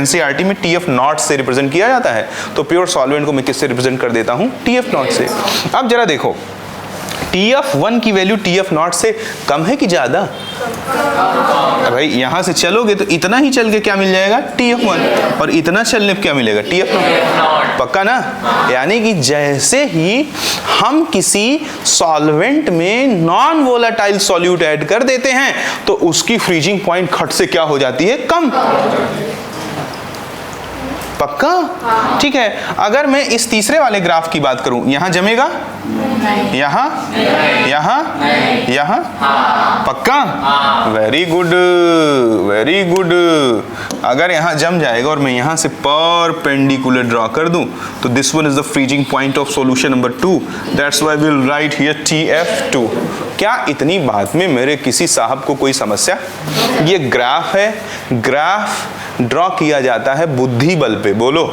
NCERT में TF0 से रिप्रेजेंट किया जाता है। तो प्योर सॉल्वेंट को मैं किससे रिप्रेजेंट कर देता हूँ? TF0 से। अब जरा देखो, TF1 की वैल्यू TF0 से कम है कि ज्यादा? भाई यहां से चलोगे तो इतना ही चल के क्या मिल जाएगा? TF1। और इतना चलने पे क्या मिलेगा? TF0। पक्का ना? यानी कि जैसे ही हम किसी सॉल्वेंट में नॉन वोलेटाइल सॉल्यूट ऐड कर देते हैं तो उसकी फ्रीजिंग पॉइंट खट से क्या हो जाती है? कम। पक्का? ठीक है, अगर मैं इस तीसरे वाले ग्राफ की बात करूं, यहां जमेगा? यहां? यहां? यहां? पक्का? Very good, very good. अगर यहां जम जाएगा और मैं यहां से परपेंडिकुलर ड्रॉ कर दूं तो this one is the freezing point of solution number 2। That's why we will write here TF2। क्या इतनी बात में मेरे किसी साहब को कोई समस्या? ये ग्राफ है, ग्राफ ड्रॉ किया जाता है बुद्धि बल पे। बोलो,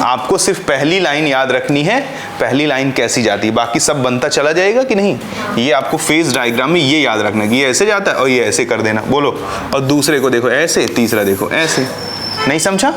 आपको सिर्फ पहली लाइन याद रखनी है। पहली लाइन कैसी जाती है, बाकी सब बनता चला जाएगा कि नहीं? ये आपको फेज डायग्राम में ये याद रखना कि ये ऐसे जाता है और ये ऐसे कर देना। बोलो। और दूसरे को देखो ऐसे, तीसरा देखो ऐसे। नहीं समझा?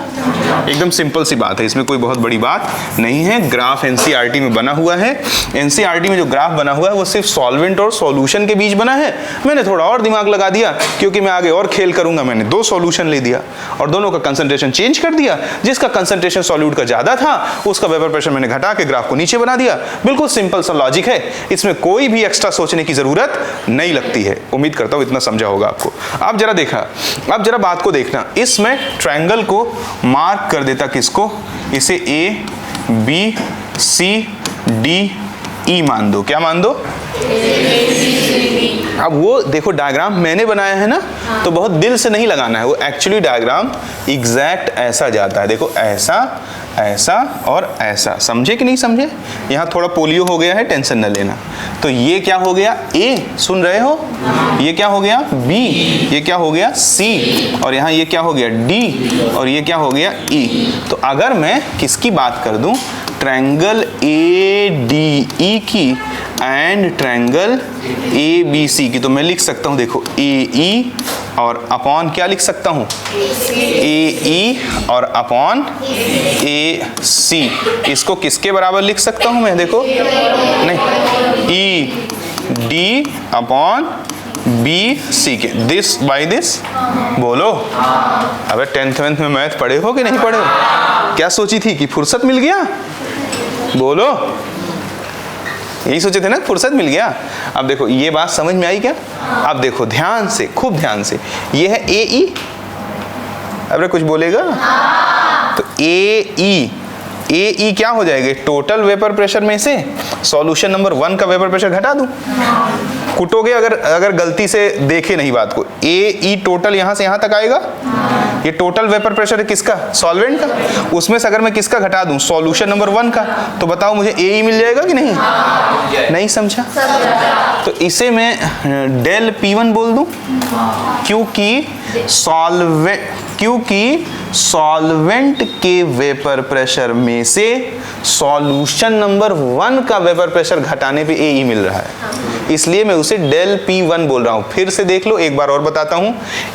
एकदम सिंपल सी बात है, इसमें कोई बहुत बड़ी बात नहीं है। ग्राफ एनसीईआरटी में बना हुआ है। एनसीईआरटी में जो ग्राफ बना हुआ है वो सिर्फ सॉल्वेंट और सॉल्यूशन के बीच बना है। मैंने थोड़ा और दिमाग लगा दिया क्योंकि मैं आगे और खेल करूंगा। मैंने 2 सॉल्यूशन ले दिया और दोनों का कंसंट्रेशन चेंज कर दिया। जिसका कंसंट्रेशन सॉल्यूट का ज्यादा था उसका वेपर प्रेशर मैंने घटा के ग्राफ को नीचे बना दिया। बिल्कुल सिंपल सा लॉजिक है, इसमें कोई भी एक्स्ट्रा सोचने की जरूरत नहीं लगती है। उम्मीद करता हूं इतना समझा होगा आपको। अब जरा देखा, अब जरा बात को देखना, इसमें ट्रायंगल को मार्क कर देता किसको, इसे ए बी सी डी ई मान दो। क्या मान दो? अब वो देखो डायग्राम मैंने बनाया है ना, तो बहुत दिल से नहीं लगाना है, वो एक्चुअली डायग्राम एग्जैक्ट ऐसा जाता है। देखो ऐसा, ऐसा और ऐसा, समझे कि नहीं समझे? यहाँ थोड़ा पोलियो हो गया है, टेंशन न लेना। तो ये क्या हो गया? ए, सुन रहे हो? ये क्या हो गया? बी, ये क्या हो गया? सी, और यहाँ ये क्या हो गया? डी, और ये क्या हो गया? ई। तो अगर मैं किसकी बात कर दूं, ट्रायंगल ए डी ई की and triangle A B C की, तो मैं लिख सकता हूं, देखो ए ई और अपॉन क्या लिख सकता हूं? ए ई और अपॉन ए सी। इसको किसके बराबर लिख सकता हूं मैं? देखो नहीं, E D upon B C के, दिस बाय दिस। बोलो, अबे 10th में मैथ पढ़े हो कि नहीं पढ़े हो? क्या सोची थी कि फुर्सत मिल गया? बोलो, यही सोचे थे ना, फुर्सत मिल गया। अब देखो ये बात समझ में आई क्या? अब देखो ध्यान से, खूब ध्यान से, ये है ए ई। अरे कुछ बोलेगा? तो ए ई क्या हो जाएगा? टोटल वेपर प्रेशर में से सॉल्यूशन नंबर 1 का वेपर प्रेशर घटा दूं। कुटोगे अगर गलती से देखे नहीं बात को, ए ई टोटल यहां से यहां तक आएगा। ये टोटल वेपर प्रेशर है किसका? सॉल्वेंट का। उसमें से अगर मैं किसका घटा दूं? सॉल्यूशन नंबर 1 का, तो बताओ मुझे ए ई मिल जाएगा कि नहीं? नहीं समझा? तो इसे मैं डेल P1 बोल दूं, क्योंकि सॉल्वेंट के वेपर प्रेशर में से सॉल्यूशन नंबर 1 का वेपर प्रेशर घटाने पे ए ई मिल रहा है, इसलिए मैं उसे डेल P1 बोल रहा हूं। फिर से देख लो, एक बार और बताता हूं।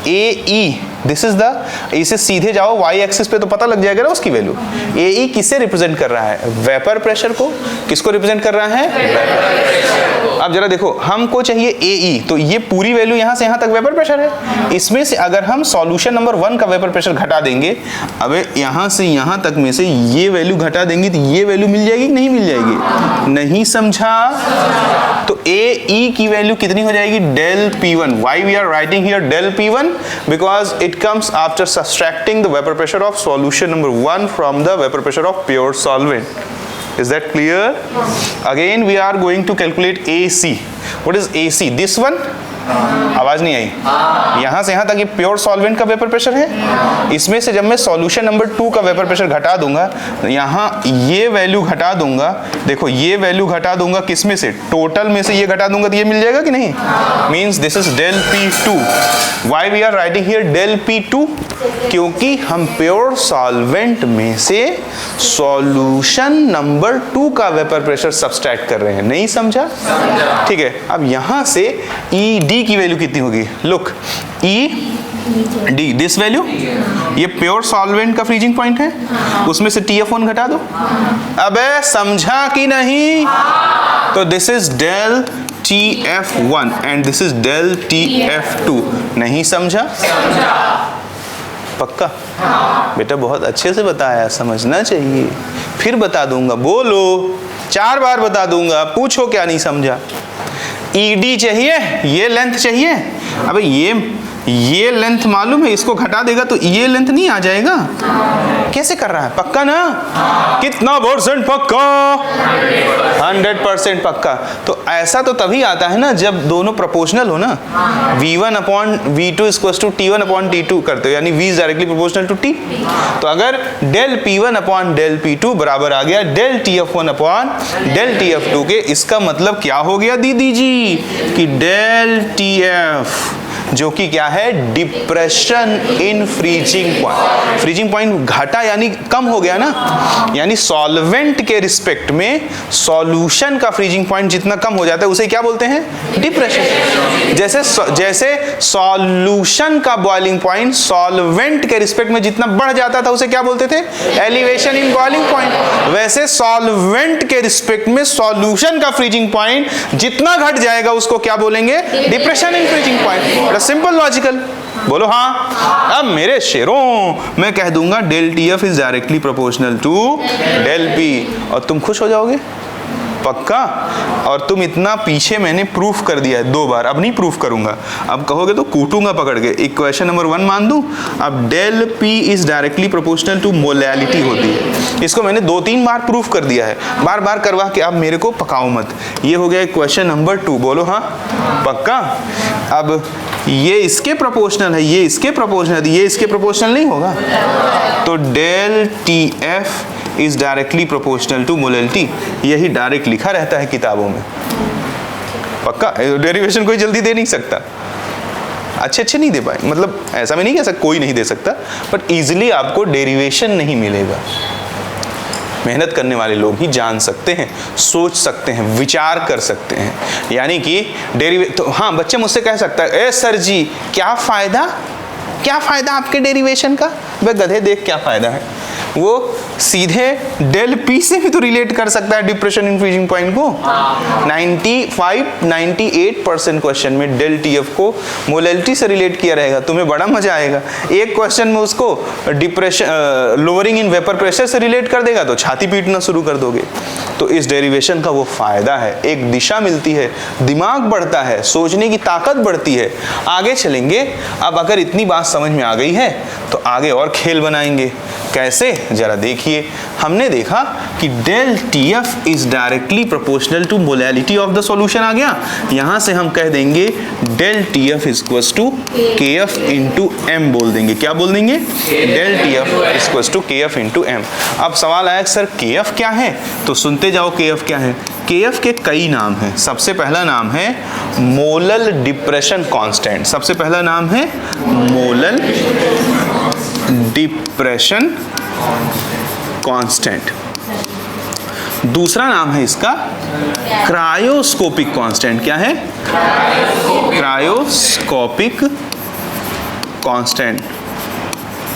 ए ई, दिस इज द, इसे सीधे जाओ वाई एक्सिस पे तो पता लग जाएगा ना उसकी वैल्यू। ए ई किसे रिप्रेजेंट कर रहा है? वेपर प्रेशर को। किसको रिप्रेजेंट कर रहा है? अब जरा देखो, हमको चाहिए ए ई, तो ये पूरी वैल्यू यहां से यहां तक वेपर प्रेशर है। इसमें से अगर हम सॉल्यूशन नंबर 1 का वेपर प्रेशर घटा देंगे, अबे यहां से यहां तक में से ये वैल्यू घटा देंगे तो ये वैल्यू मिल जाएगी कि नहीं मिल जाएगी? नहीं समझा? तो ए ई की वैल्यू कितनी हो जाएगी? Del P1। Why we are writing here del P1? Because it comes after subtracting the vapor pressure of solution number 1 from the vapor pressure of pure solvent. Is that clear? Again we are going to calculate AC. What is AC? This one? आवाज नहीं आई? यहां से यहां तक ये प्योर सॉल्वेंट का वेपर प्रेशर है। इसमें से जब मैं सॉल्यूशन नंबर 2 का वेपर प्रेशर घटा दूंगा, यहां ये वैल्यू घटा दूंगा, देखो ये वैल्यू घटा दूंगा, किसमें से? टोटल में से ये घटा दूंगा तो ये मिल जाएगा कि नहीं? Means this is del P2। Why we are writing here del P2? क्योंकि हम प्योर सॉल्वेंट में से सॉल्यूशन नंबर 2 का वेपर प्रेशर सब्सट्रैक्ट कर रहे हैं। नहीं समझा? ठीक है, अब यहां से ई डी की वैल्यू कितनी होगी? Look, E D, this value, ये प्योर सॉल्वेंट का फ्रीजिंग पॉइंट है, उसमें से TF1 घटा दो। अबे समझा कि नहीं? तो this is del TF1 and this is del TF2। नहीं समझा? पक्का? बेटा बहुत अच्छे से बताया, समझना चाहिए। फिर बता दूंगा, बोलो, 4 बार बता दूंगा, पूछो क्या नहीं समझा। ईडी चाहिए, ये लेंथ चाहिए। अबे ये लेंथ मालूम है, इसको घटा देगा तो ये लेंथ नहीं आ जाएगा। कैसे कर रहा है? पक्का ना? कितना परसेंट पक्का? 100% पक्का। तो ऐसा तो तभी आता है ना जब दोनों प्रोपोर्शनल हो ना। V1 upon V2 equals to T1 upon T2 करते हो, यानी V is directly proportional to T। तो अगर del P1 upon del P2 बराबर आ गया del TF1 upon del TF2 के, इसका मतलब क्या हो गया दीदी जी? कि डेल TF जो कि क्या है, depression in freezing point. Freezing point घटा यानी कम हो गया ना, यानी सॉल्वेंट के रिस्पेक्ट में सॉल्यूशन का फ्रीजिंग पॉइंट जितना कम हो जाता है उसे क्या बोलते हैं, डिप्रेशन। जैसे सॉल्यूशन का बॉइलिंग पॉइंट सॉल्वेंट के रिस्पेक्ट में जितना बढ़ जाता था उसे क्या बोलते थे, एलिवेशन इन बॉइलिंग पॉइंट। वैसे सॉल्वेंट के रिस्पेक्ट में सॉल्यूशन का फ्रीजिंग पॉइंट जितना घट जाएगा उसको क्या बोलेंगे, depression in freezing point. Simple logical, बोलो हाँ। अब मेरे शेरों मैं कह दूंगा del T F is directly proportional to del P, और तुम खुश हो जाओगे पक्का। और तुम इतना पीछे मैंने प्रूफ कर दिया है 2 बार, अब नहीं प्रूफ करूंगा, अब कहोगे तो कूटूंगा पकड़ के। इक्वेशन नंबर 1 मान दूं, अब del P is directly proportional to molality होती है। इसको मैंने 2-3 बार प्रूफ कर दिया है, बार बार करवा के अब मेरे को पकाओ मत। ये हो गया क्वेश्चन नंबर 2, बोलो हाँ पक्का। अब ये इसके प्रोपोर्शनल है, ये इसके प्रोपोर्शनल है, ये इसके प्रोपोर्शनल नहीं होगा, तो del T F is directly proportional to molality. यही डायरेक्ट लिखा रहता है किताबों में पक्का। डेरिवेशन कोई जल्दी दे नहीं सकता, अच्छे नहीं दे पाए, मतलब ऐसा मैं नहीं कह सकता कोई नहीं दे सकता, बट इजीली आपको डेरिवेशन नहीं मिलेगा। मेहनत करने वाले लोग ही जान सकते हैं, सोच सकते हैं, विचार कर सकते हैं। यानी कि तो हाँ, बच्चे मुझसे कह सकता है, ए सर जी क्या फायदा आपके डेरिवेशन का? वे गधे देख क्या फायदा है, वो सीधे डेल पी से भी तो रिलेट कर सकता है डिप्रेशन इन फ्रीजिंग पॉइंट को। 98% क्वेश्चन में डेल टी एफ को मोलैलिटी से रिलेट किया रहेगा, तुम्हें बड़ा मजा आएगा। एक क्वेश्चन में उसको depression lowering in vapour pressure से रिलेट कर देगा तो छाती पीटना शुरू कर दोगे। तो इस डेरिवेशन का वो फायदा है, एक दिशा मिलती है, दिमाग बढ़ता है, सोचने की ताकत बढ़ती है, आगे चलेंगे। अब अगर इतनी बात समझ में आ गई है तो आगे और खेल बनाएंगे। कैसे, जरा देखिए। हमने देखा कि del T F is directly proportional to molality of the solution आ गया। यहां से हम कह देंगे del T F is equal to K F into M बोल देंगे। क्या बोल देंगे, del T F is equal to K F into M. अब सवाल आया सर के एफ क्या है, तो सुनते जाओ के एफ क्या है। के एफ के कई नाम हैं। सबसे पहला नाम है मोलल डिप्रेशन कांस्टेंट। सबसे पहला नाम है मोलल डिप्रेशन कांस्टेंट। दूसरा नाम है इसका क्रायोस्कोपिक कांस्टेंट। क्या है, क्रायोस्कोपिक कांस्टेंट।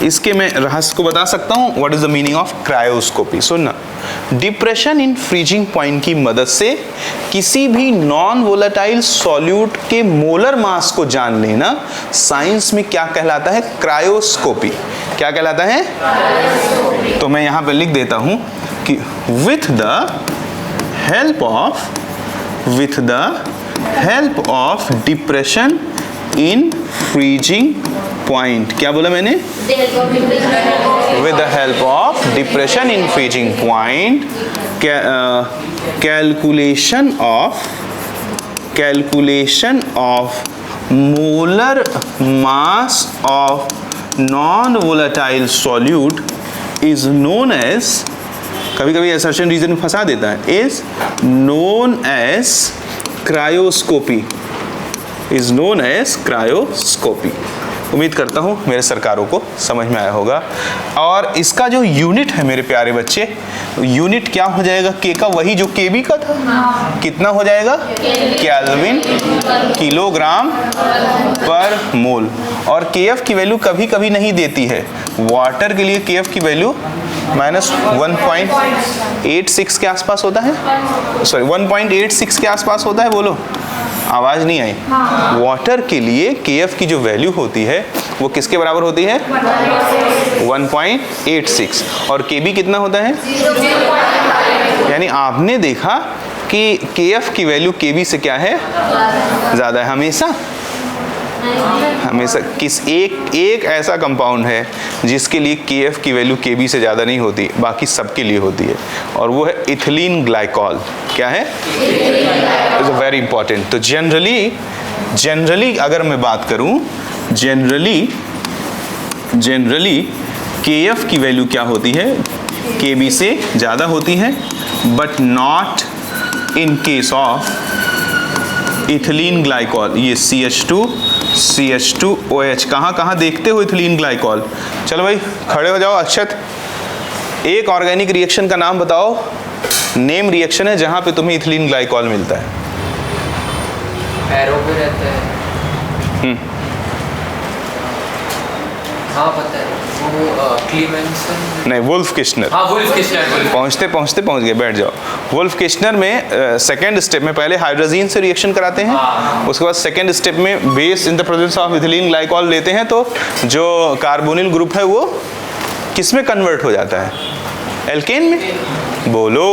इसके मैं रहस्य को बता सकता हूं, what is the meaning of क्रायोस्कोपी। सुनना, डिप्रेशन इन फ्रीजिंग पॉइंट की मदद से किसी भी नॉन वोलेटाइल सॉल्यूट के मोलर मास को जान लेना साइंस में क्या कहलाता है, क्रायोस्कोपी। क्या कहलाता है, तो मैं यहां पर लिख देता हूं कि with the help of depression in freezing point. क्या बोला मैंने, with the help of depression in freezing point, calculation of molar mass of non-volatile solute is known as, कभी कभी assertion reason में फंसा देता है, is known as cryoscopy, is known as cryoscopy। उम्मीद करता हूँ मेरे सरकारों को समझ में आया होगा। और इसका जो यूनिट है मेरे प्यारे बच्चे, यूनिट क्या हो जाएगा के का, वही जो के बी का था। कितना हो जाएगा, केल्विन किलोग्राम पर मोल। और के एफ की वैल्यू कभी कभी नहीं देती है। वाटर के लिए के एफ की वैल्यू -1.86 के आसपास होता है, सॉरी 1.86 के आसपास होता है। बोलो, आवाज नहीं आई। वाटर के लिए केएफ की जो वैल्यू होती है वो किसके बराबर होती है, 1.86। और केबी कितना होता है, यानी आपने देखा कि केएफ की वैल्यू केबी से क्या है, ज्यादा है हमेशा। एक ऐसा कंपाउंड है जिसके लिए केएफ की वैल्यू केबी से ज़्यादा नहीं होती, बाकी सबके लिए होती है, और वो है इथिलीन ग्लाइकॉल। क्या है, इज वेरी इंपॉर्टेंट। तो जनरली अगर मैं बात करूं, जनरली केएफ की वैल्यू क्या होती है, केबी से ज़्यादा होती है, but not in case of ethylene glycol. ये CH2 CH2OH। कहाँ कहाँ देखते हो इथिलीन ग्लाइकॉल? चलो भाई खड़े हो जाओ। अक्षत, एक ऑर्गेनिक रिएक्शन का नाम बताओ, नेम रिएक्शन है जहाँ पे तुम्हें इथिलीन ग्लाइकॉल मिलता है। एरो पे रहता है। हाँ पता है, वो क्लीमेंसन। नहीं, वुल्फ किश्नर। हाँ वुल्फ किश्नर। पहुँचते पहुँचते पहुँच गए, बैठ जाओ। वुल्फ किश्नर में सेकेंड स्टेप में पहले हाइड्रोजीन से रिएक्शन कराते हैं, उसके बाद सेकेंड स्टेप में base in the presence of ethylene glycol लेते हैं, तो जो कार्बोनिल ग्रुप है वो किस में कन्वर्ट हो जाता है? एल्केन में। बोलो,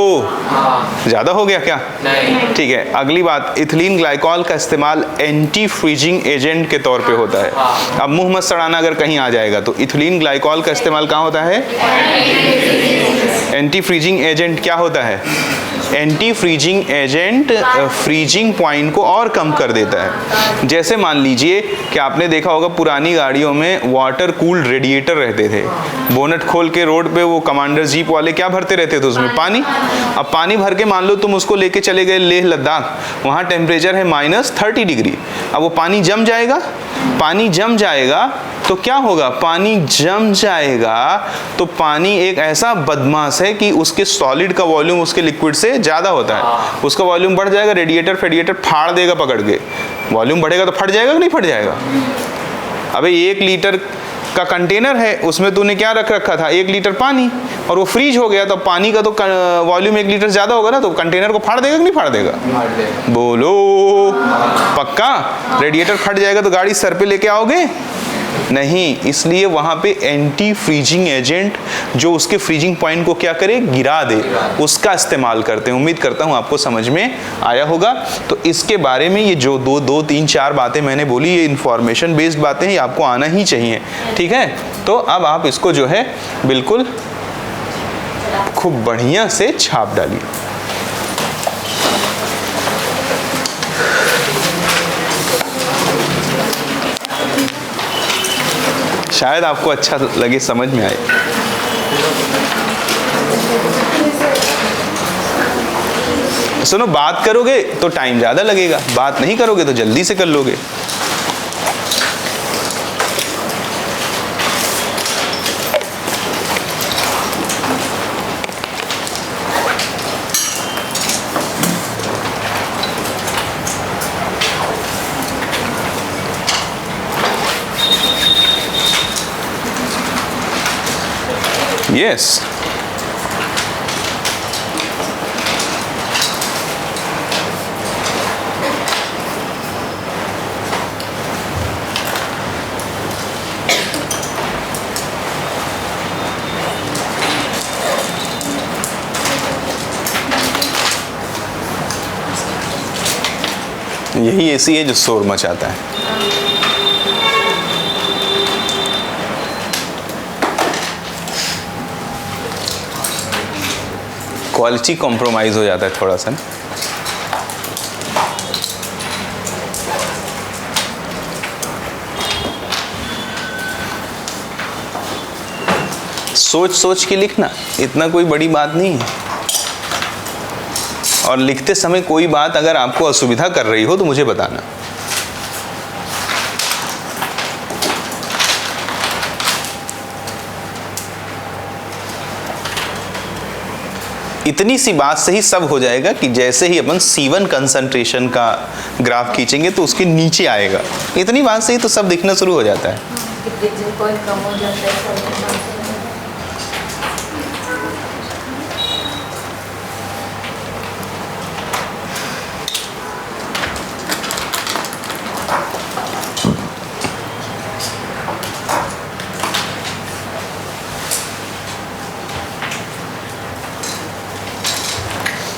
ज़्यादा हो गया क्या? नहीं। ठीक है, अगली बात, इथिलीन ग्लाइकॉल का इस्तेमाल एंटी फ्रीजिंग एजेंट के तौर पे होता है। अब मुंह मत सड़ाना अगर कहीं आ जाएगा तो। इथिलीन ग्लाइकॉल का इस्तेमाल कहाँ होता है? एंटी फ्रीजिंग एजेंट क्या होता है? Anti freezing agent freezing point को और कम कर देता है। जैसे मान लीजिए कि आपने देखा होगा पुरानी गाड़ियों में वाटर कूल्ड रेडिएटर रहते थे, बोनट खोल के रोड पे वो कमांडर जीप वाले क्या भरते रहते थे उसमें? पानी। अब पानी भर के मान लो तुम उसको लेके चले गए लेह लद्दाख, वहाँ टेम्परेचर है -30 डिग्री। अब वो पानी जम जाएगा। पानी जम जाएगा तो क्या होगा? पानी जम जाएगा तो पानी एक ऐसा बदमाश है कि उसके सॉलिड का वॉल्यूम उसके लिक्विड से ज़्यादा होता है, उसका वॉल्यूम बढ़ जाएगा, रेडिएटर फेडिएटर फाड़ देगा पकड़ के। वॉल्यूम बढ़ेगा तो फट जाएगा कि नहीं फट जाएगा? अबे 1 लीटर का कंटेनर है, उसमें तूने क्या रख रखा था? 1 लीटर पानी, और वो फ्रीज हो गया तो पानी का तो वॉल्यूम 1 लीटर ज़्यादा होगा ना, तो कंटेनर को फाड़ देगा कि नहीं फाड़ देगा? बोलो पक्का? रेडिएटर फट जाएगा तो गाड़ी सर पे लेके आओगे? नहीं। इसलिए वहाँ पे एंटी फ्रीजिंग एजेंट जो उसके फ्रीजिंग पॉइंट को क्या करे? गिरा दे, उसका इस्तेमाल करते हैं। उम्मीद करता हूँ आपको समझ में आया होगा। तो इसके बारे में ये जो दो तीन चार बातें मैंने बोली, ये इंफॉर्मेशन बेस्ड बातें हैं, ये आपको आना ही चाहिए। ठीक है, तो अब आप इसको जो है बिल्कुल खूब बढ़िया से छाप डालिए। शायद आपको अच्छा लगे, समझ में आए। सुनो, बात करोगे तो टाइम ज़्यादा लगेगा, बात नहीं करोगे तो जल्दी से कर लोगे। यस, यही ऐसी है जो शोर मचाता है। क्वालिटी कॉम्प्रोमाइज़ हो जाता है थोड़ा सा। सोच सोच के लिखना, इतना कोई बड़ी बात नहीं है। और लिखते समय कोई बात अगर आपको असुविधा कर रही हो तो मुझे बताना। इतनी सी बात से ही सब हो जाएगा कि जैसे ही अपन C1 कंसंट्रेशन का ग्राफ खींचेंगे तो उसके नीचे आएगा। इतनी बात से ही तो सब दिखना शुरू हो जाता है।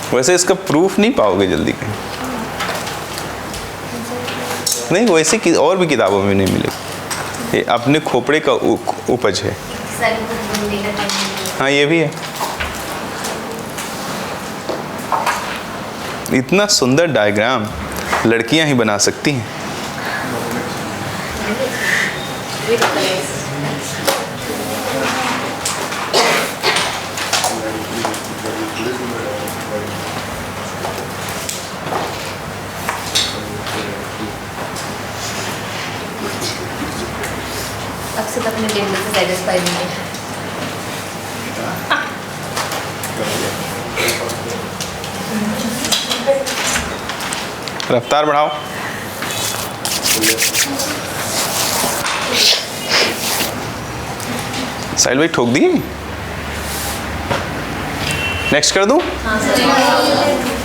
वैसे इसका प्रूफ नहीं पाओगे जल्दी कहीं, नहीं वैसे और भी किताबों में नहीं मिलेगा। ये अपने खोपड़े का उपज है। हाँ ये भी है। इतना सुंदर डायग्राम लड़कियां ही बना सकती हैं। अक्सर अपने टेबल से सेटिस्फाई नहीं है। रफ्तार बढ़ाओ। साहिल भाई ठोक दिए। नेक्स्ट कर दूं? हाँ सर।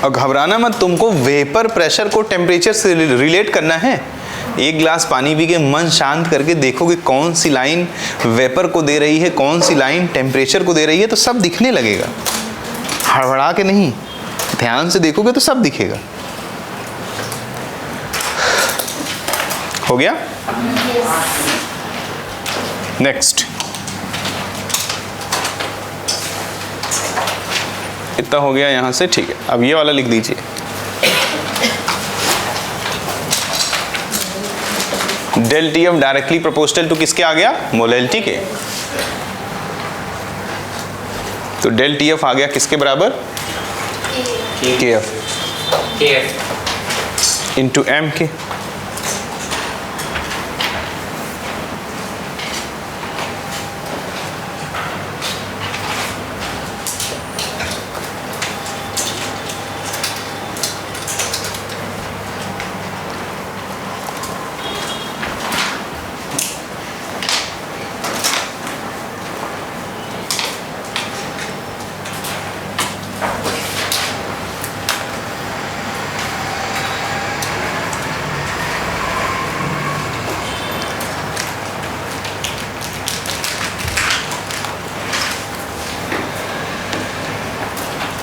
और घबराना मत, तुमको वेपर प्रेशर को टेम्परेचर से रिलेट करना है। एक गिलास पानी पी के मन शांत करके देखोगे कौन सी लाइन वेपर को दे रही है, कौन सी लाइन टेम्परेचर को दे रही है, तो सब दिखने लगेगा। हड़बड़ा के नहीं, ध्यान से देखोगे तो सब दिखेगा। हो गया? नेक्स्ट। इतना हो गया यहां से, ठीक है। अब ये वाला लिख दीजिए। Del T F directly proportional to किसके आ गया? मोलैलिटी के। तो डेल टी एफ आ गया किसके बराबर? के एफ इंटू एम के।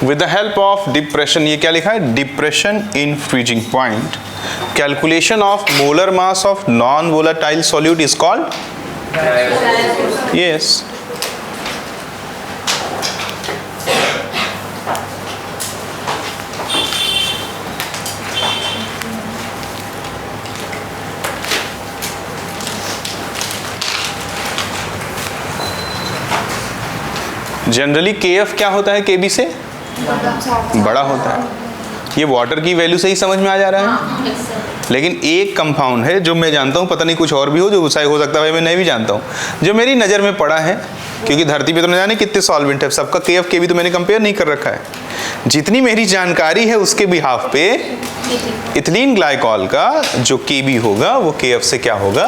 With the help of depression, ये क्या लिखा है? Depression in freezing point. Calculation of molar mass of non-volatile solute is called? Yes. Generally KF क्या होता है KB से? बड़ा होता है। ये वाटर की वैल्यू से ही समझ में आ जा रहा है। लेकिन एक कंपाउंड है जो मैं जानता हूँ, पता नहीं कुछ और भी हो, जो शायद हो सकता है मैं नहीं भी जानता हूँ, जो मेरी नज़र में पड़ा है, क्योंकि धरती पे तो न जाने कितने सॉल्वेंट है, सबका KF KB तो मैंने कंपेयर नहीं कर रखा है। जितनी मेरी जानकारी है उसके बिहाफ पे इथिलीन ग्लाइकॉल का जो KB होगा वो KF से क्या होगा?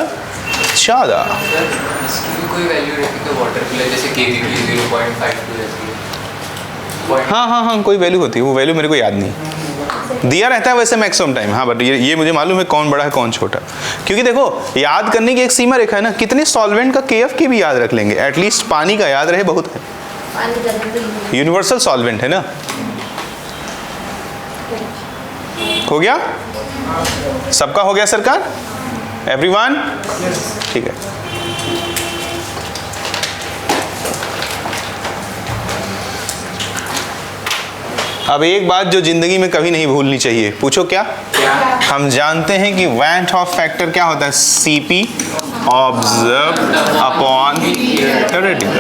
ज़्यादा। कोई वैल्यू रहती तो वाटर के लिए, जैसे केवी की 0.52 रहती है। हाँ, कोई वैल्यू होती है, वो वैल्यू मेरे को याद नहीं दिया रहता है वैसे मैक्सिमम टाइम। हाँ, बट ये मुझे मालूम है कौन बड़ा है कौन छोटा, क्योंकि देखो याद करने की एक सीमा रेखा है ना। कितने सॉल्वेंट का KF के भी याद रख लेंगे, एटलीस्ट पानी का याद रहे, बहुत है। यूनिवर्सल सॉल्वेंट है ना। हो गया? सबका हो गया सरकार? एवरीवन? ठीक है। अब एक बात जो जिंदगी में कभी नहीं भूलनी चाहिए, पूछो क्या? हम जानते हैं कि वैन हॉफ फैक्टर क्या होता है? CP observe upon theoretical.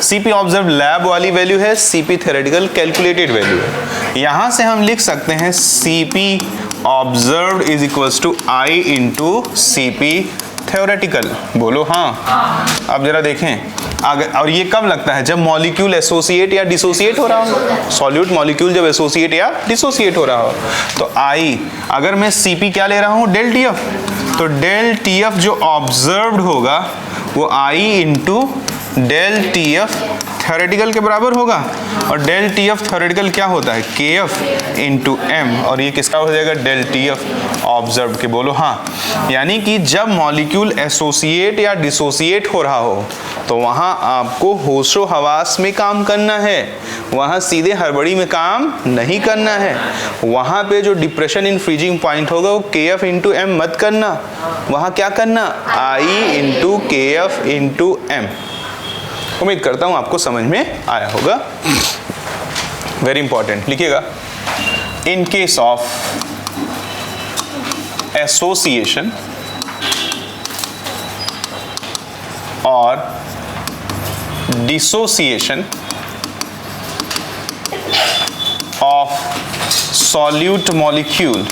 CP observe lab वाली वैल्यू है, CP थ्योरेटिकल कैलकुलेटेड वैल्यू है। यहां से हम लिख सकते हैं CP observed is equals to I into CP theoretical. बोलो हाँ। अब जरा देखें आगे, और ये कब लगता है? जब मॉलिक्यूल एसोसिएट या डिसोसिएट हो रहा हो। सॉल्यूट मॉलिक्यूल जब एसोसिएट या डिसोसिएट हो रहा हो तो I, अगर मैं CP क्या ले रहा हूँ? डेल TF, तो डेल TF जो ऑब्जर्व्ड होगा वो I into del TF theoretical के बराबर होगा। और डेल TF थ्योरेटिकल क्या होता है? KF इंटू M, और ये किसका हो जाएगा? डेल TF ऑब्जर्व के। बोलो हाँ। यानी कि जब मॉलिक्यूल एसोसिएट या डिसोसिएट हो रहा हो तो वहाँ आपको होशो हवास में काम करना है, वहाँ सीधे हड़बड़ी में काम नहीं करना है। वहाँ पे जो डिप्रेशन इन फ्रीजिंग पॉइंट होगा वो KF इंटू M मत करना, वहाँ क्या करना? I into KF into M। उम्मीद करता हूँ आपको समझ में आया होगा। वेरी इंपॉर्टेंट, लिखिएगा। इन केस ऑफ एसोसिएशन और dissociation of solute molecule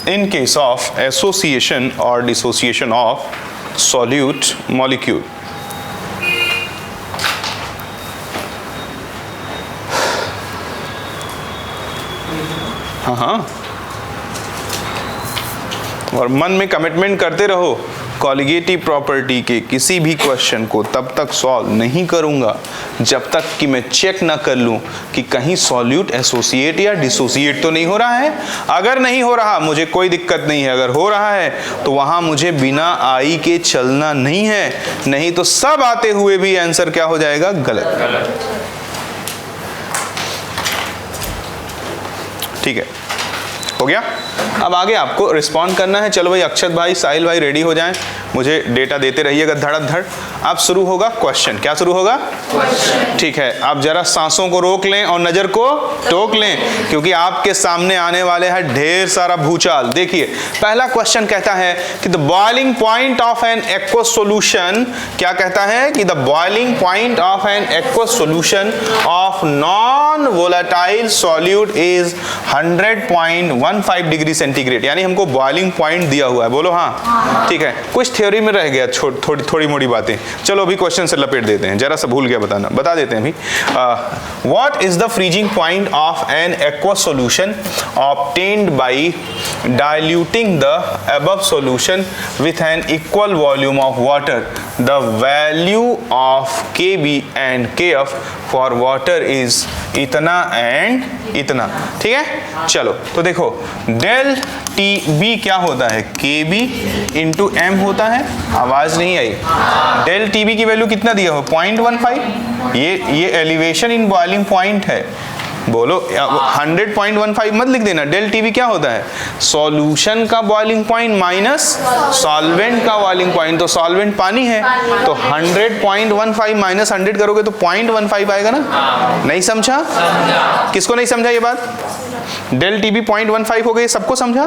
in case of association or dissociation of solute molecule. हाँ, और मन में कमिटमेंट करते रहो, कॉलिगेटिव प्रॉपर्टी के किसी भी क्वेश्चन को तब तक सॉल्व नहीं करूंगा जब तक कि मैं चेक ना कर लूं कि कहीं सॉल्यूट एसोसिएट या डिसोसिएट तो नहीं हो रहा है। अगर नहीं हो रहा मुझे कोई दिक्कत नहीं है, अगर हो रहा है तो वहां मुझे बिना आई के चलना नहीं है, नहीं तो सब आते हुए भी आंसर क्या हो जाएगा, गलत। ठीक है, हो गया। अब आगे आपको रिस्पॉन्ड करना है। चलो भाई, अक्षत भाई, साहिल भाई रेडी हो जाएं, मुझे डेटा देते रहिएगा धड़ाधड़। अब शुरू होगा क्वेश्चन। क्या शुरू होगा? क्वेश्चन। ठीक है, आप जरा सांसों को रोक लें और नजर को टोक लें, क्योंकि आपके सामने आने वाले हैं ढेर सारा भूचाल। देखिए, पहला क्वेश्चन कहता है कि the boiling point of an aqueous solution, क्या कहता है कि the boiling point of an aqueous solution of non volatile solute is 100.15 degree centigrade. यानी हमको बॉइलिंग पॉइंट दिया हुआ है। बोलो हाँ। ठीक है, कुछ थ्योरी में रह गया, थोड़ी मोड़ी बातें। चलो अभी क्वेश्चन से लपेट देते हैं, जरा सा भूल गया बताना, बता देते हैं अभी। What is the freezing point of an aqueous solution obtained by diluting the above solution with an equal volume of water? The value of Kb and Kf for water is इतना एंड इतना। ठीक है, चलो तो देखो, डेल Tb क्या होता है? Kb इंटू m होता है। आवाज नहीं आई। डेल Tb की वैल्यू कितना दिया हो? 0.15। ये एलिवेशन इन बॉइलिंग पॉइंट है। बोलो 100.15 मत लिख देना। डेल Tb क्या होता है? सॉल्यूशन का बॉइलिंग पॉइंट माइनस सॉल्वेंट का बॉइलिंग पॉइंट। तो सॉल्वेंट पानी है, तो 100.15 माइनस 100 करोगे तो 0.15 आएगा ना। नहीं समझा? किसको नहीं समझा ये बात? डेल Tb 0.15 हो गई, सबको समझा?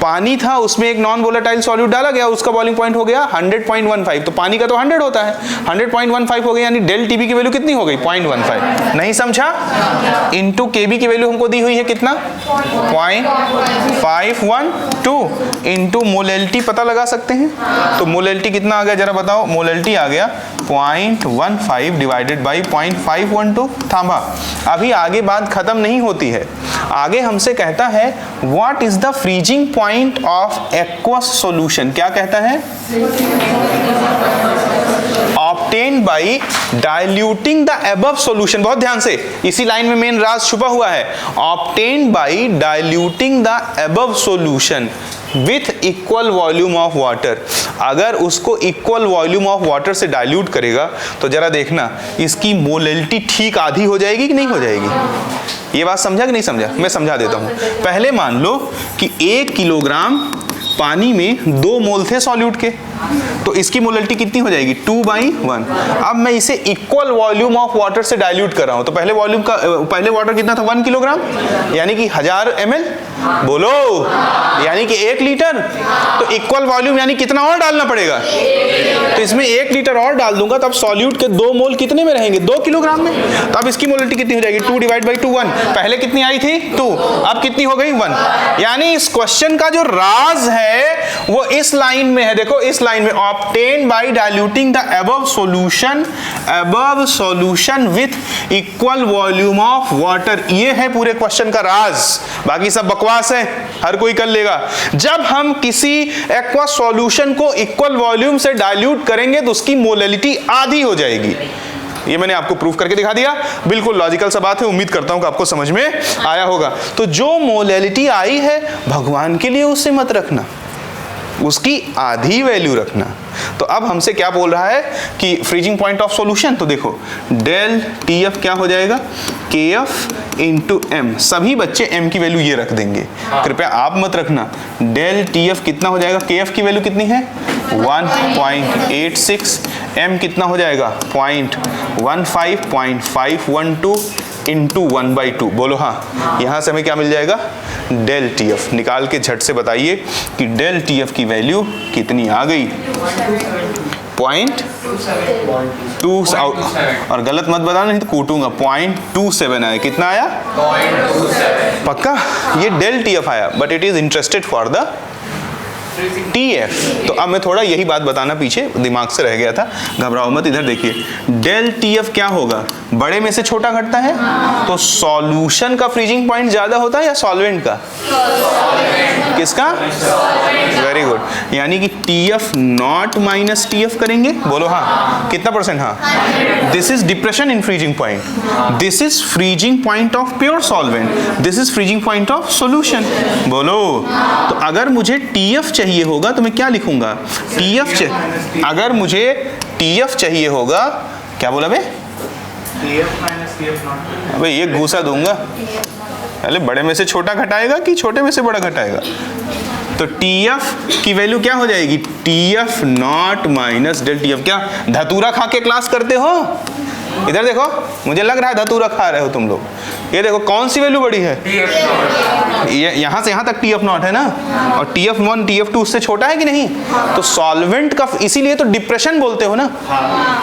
पानी था, उसमें एक नॉन वोलेटाइल सॉल्यूट डाला गया, उसका बॉइलिंग पॉइंट हो गया 100.15। तो पानी का तो 100 होता है, 100.15 हो गया, यानी डेल Tb की वैल्यू कितनी हो गई? 0.15। नहीं समझा? इंटू Kb की वैल्यू हमको दी हुई है कितना? 0.512 इंटू मोलेलिटी पता लगा सकते हैं। तो मोलेलिटी कितना आ गया जरा बताओ? मोलेलिटी आ गया 0.15 डिवाइडेड बाई 0.512। थामा, अभी आगे बात खत्म नहीं होती है। आगे हमसे कहता है what is the freezing point of aqueous solution. क्या कहता है? Obtained by diluting the above solution. बहुत ध्यान से, इसी लाइन में मेन राज छुपा हुआ है। Obtained by diluting the above solution with equal volume of water. अगर उसको इक्वल वॉल्यूम ऑफ वाटर से डाइल्यूट करेगा तो जरा देखना इसकी मोलेलिटी ठीक आधी हो जाएगी कि नहीं हो जाएगी? ये बात समझा कि नहीं समझा? मैं समझा देता हूं। पहले मान लो कि 1 किलोग्राम पानी में 2 मोल थे सॉल्यूट के, तो इसकी मोलेलिटी कितनी हो जाएगी? 2/1। अब मैं इसे इक्वल वॉल्यूम ऑफ वाटर से डाइल्यूट कर रहा हूं, तो पहले वाटर कितना था? 1 किलोग्राम, यानी कि 1000 ml। बोलो, यानी कि 1 लीटर। तो इक्वल वॉल्यूम यानी कितना और डालना पड़ेगा? तो इसमें 1 लीटर और डाल दूंगा, तब सॉल्यूट के 2 मोल कितने में रहेंगे? 2 किलोग्राम में। तो अब इसकी मोलेलिटी कितनी हो जाएगी? 2 डिवाइड बाई 2 1। पहले कितनी आई थी? 2, अब कितनी हो गई? 1। यानी इस क्वेश्चन का जो राज है वो इस लाइन में है। देखो इस लाइन में, obtained by diluting the above solution with equal volume of water. ये है पूरे क्वेश्चन का राज, बाकी सब बकवास है, हर कोई कर लेगा। जब हम किसी एक्वस सॉल्यूशन को इक्वल वॉल्यूम से डाइल्यूट करेंगे तो उसकी मोलेलिटी आधी हो जाएगी। ये मैंने आपको प्रूफ करके दिखा दिया। बिल्कुल लॉजिकल सा बात है, उम्मीद करता हूं कि आपको समझ में आया होगा। तो जो मोलेलिटी आई है भगवान के लिए उसे मत रखना, उसकी आधी वैल्यू रखना। तो अब हमसे क्या बोल रहा है कि फ्रीजिंग पॉइंट ऑफ सॉल्यूशन, तो देखो डेल TF क्या हो जाएगा? KF into M। सभी बच्चे M की वैल्यू ये रख देंगे, कृपया आप मत रखना। डेल TF कितना हो जाएगा? KF की वैल्यू कितनी है? 1.86। M कितना हो जाएगा? 0.15 इंटू 1/2। बोलो हाँ। यहां से हमें क्या मिल जाएगा? Del TF। निकाल के झट से बताइए कि डेल TF की वैल्यू कितनी आ गई? 0.2 और गलत मत बताना नहीं तो कूटूंगा। 0.27 आया। कितना आया? 0.27। पक्का? ये डेल टी एफ आया, but it is interested for the T F. तो अब मैं थोड़ा यही बात बताना पीछे दिमाग से रह गया था, घबराओ मत। इधर देखिए, डेल टी एफ क्या होगा? बड़े में से छोटा घटता है, तो सॉल्यूशन का फ्रीजिंग पॉइंट ज्यादा होता है या सॉल्वेंट का? किसका? Very good. यानी कि T F not minus T F करेंगे, बोलो हाँ। कितना परसेंट? हाँ। This is depression in freezing point, this is freezing point of pure solvent, this is freezing point of solution. बोलो। तो अगर मुझे टी एफ चाहिए होगा तो मैं क्या लिखूंगा? टी एफ अगर मुझे टी एफ चाहिए होगा, क्या बोला बे? अबे ये घूसा दूंगा। पहले बड़े में से छोटा घटाएगा कि छोटे में से बड़ा घटाएगा? तो टी एफ की वैल्यू क्या हो जाएगी? T F not minus del T F. क्या धतूरा खा के क्लास करते हो? इधर देखो, मुझे लग रहा है धतूरा खा रहे हो तुम लोग। ये देखो कौन सी वैल्यू बड़ी है? ये यहाँ से यहाँ तक टी एफ नॉट है ना, और T F one T F two उससे छोटा है कि नहीं? तो सॉल्वेंट का, इसीलिए तो डिप्रेशन बोलते हो ना।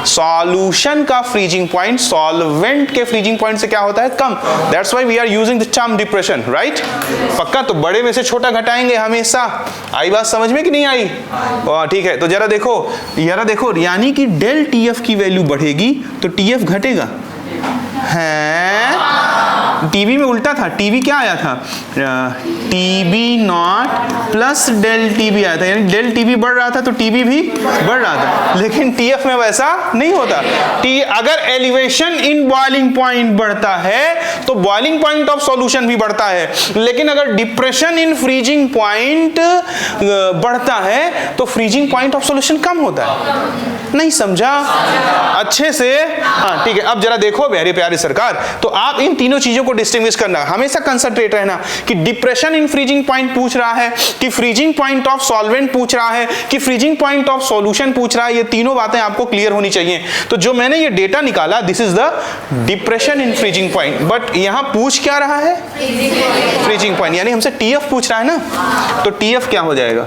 सॉल्यूशन का फ्रीजिंग पॉइंट सॉल्वेंट के फ्रीजिंग पॉइंट से क्या होता है? कम। That's why we are using the term depression, right? पक्का? तो बड़े में से छोटा घटाएंगे हमेशा। आई बात समझ में कि नहीं आई? ठीक है, तो जरा देखो, यानी कि डेल टी एफ की वैल्यू बढ़ेगी तो टी एफ घटेगा। हैं? टीवी में उल्टा था। टीवी क्या आया था? T B not plus del T B आया था, यानी डेल टीबी बढ़ रहा था तो टीबी भी बढ़ रहा था। लेकिन टीएफ में वैसा नहीं होता। अगर एलिवेशन इन बॉइलिंग पॉइंट बढ़ता है तो बॉइलिंग पॉइंट ऑफ सॉल्यूशन भी बढ़ता है, लेकिन अगर डिप्रेशन इन फ्रीजिंग पॉइंट बढ़ता है तो फ्रीजिंग पॉइंट ऑफ सॉल्यूशन कम होता है। नहीं समझा अच्छे से? हाँ ठीक है। अब जरा देखो मेरे प्यारे सरकार, तो आप इन तीनों चीजों को डिस्टिंग्विश करना, हमेशा कंसंट्रेट रहना कि डिप्रेशन इन फ्रीजिंग पॉइंट पूछ रहा है कि फ्रीजिंग पॉइंट ऑफ सॉल्वेंट पूछ रहा है कि फ्रीजिंग पॉइंट ऑफ सॉल्यूशन पूछ रहा है। ये तीनों बातें आपको क्लियर होनी चाहिए। तो जो मैंने ये डेटा निकाला, this is the depression in freezing point, but यहां पूछ क्या रहा है? फ्रीजिंग पॉइंट, यानी हमसे टीएफ पूछ रहा है ना। तो टीएफ क्या हो जाएगा?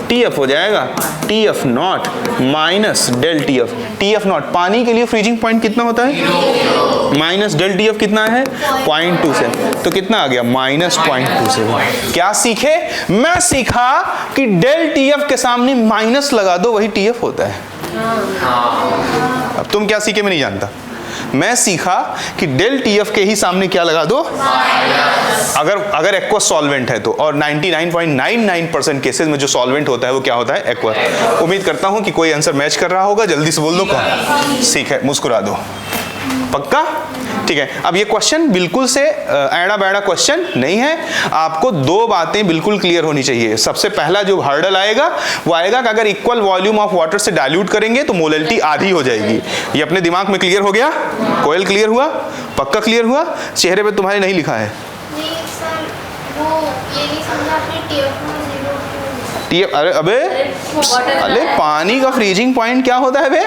टीएफ हो जाएगा T F not minus del T F. T F not पानी के लिए फ्रीजिंग पॉइंट कितना होता है? माइनस डेल टीएफ कितना है? 0.27। तो कितना आ गया? -0.27। क्या सीखे? मैं सीखा कि डेल टीएफ के सामने माइनस लगा दो, वही टीएफ होता है। अब तुम क्या सीखे मैं नहीं जानता। मैं सीखा कि डेल टीएफ के ही सामने क्या लगा दो? अगर एक्वा सॉल्वेंट है तो, और 99.99% केसेस में जो सॉल्वेंट होता है वो क्या होता है? एक्वा। उम्मीद करता हूं कि कोई आंसर मैच कर रहा होगा। जल्दी से बोल दो कौन। ठीक है, मुस्कुरा दो। पक्का? ठीक है। अब ये क्वेश्चन बिल्कुल से ऐड़ा बैड़ा क्वेश्चन नहीं है। आपको दो बातें बिल्कुल क्लियर होनी चाहिए। सबसे पहला जो हर्डल आएगा वो आएगा कि अगर इक्वल वॉल्यूम ऑफ वाटर से डाइल्यूट करेंगे तो मोलैलिटी आधी हो जाएगी। ये अपने दिमाग में क्लियर हो गया? कोयल क्लियर हुआ? पक्का क्लियर हुआ? चेहरे पे तुम्हारे नहीं लिखा है। नहीं सर, वो ये नहीं समझा आपने टीएफ में 0। अरे पानी का फ्रीजिंग पॉइंट क्या होता है बे?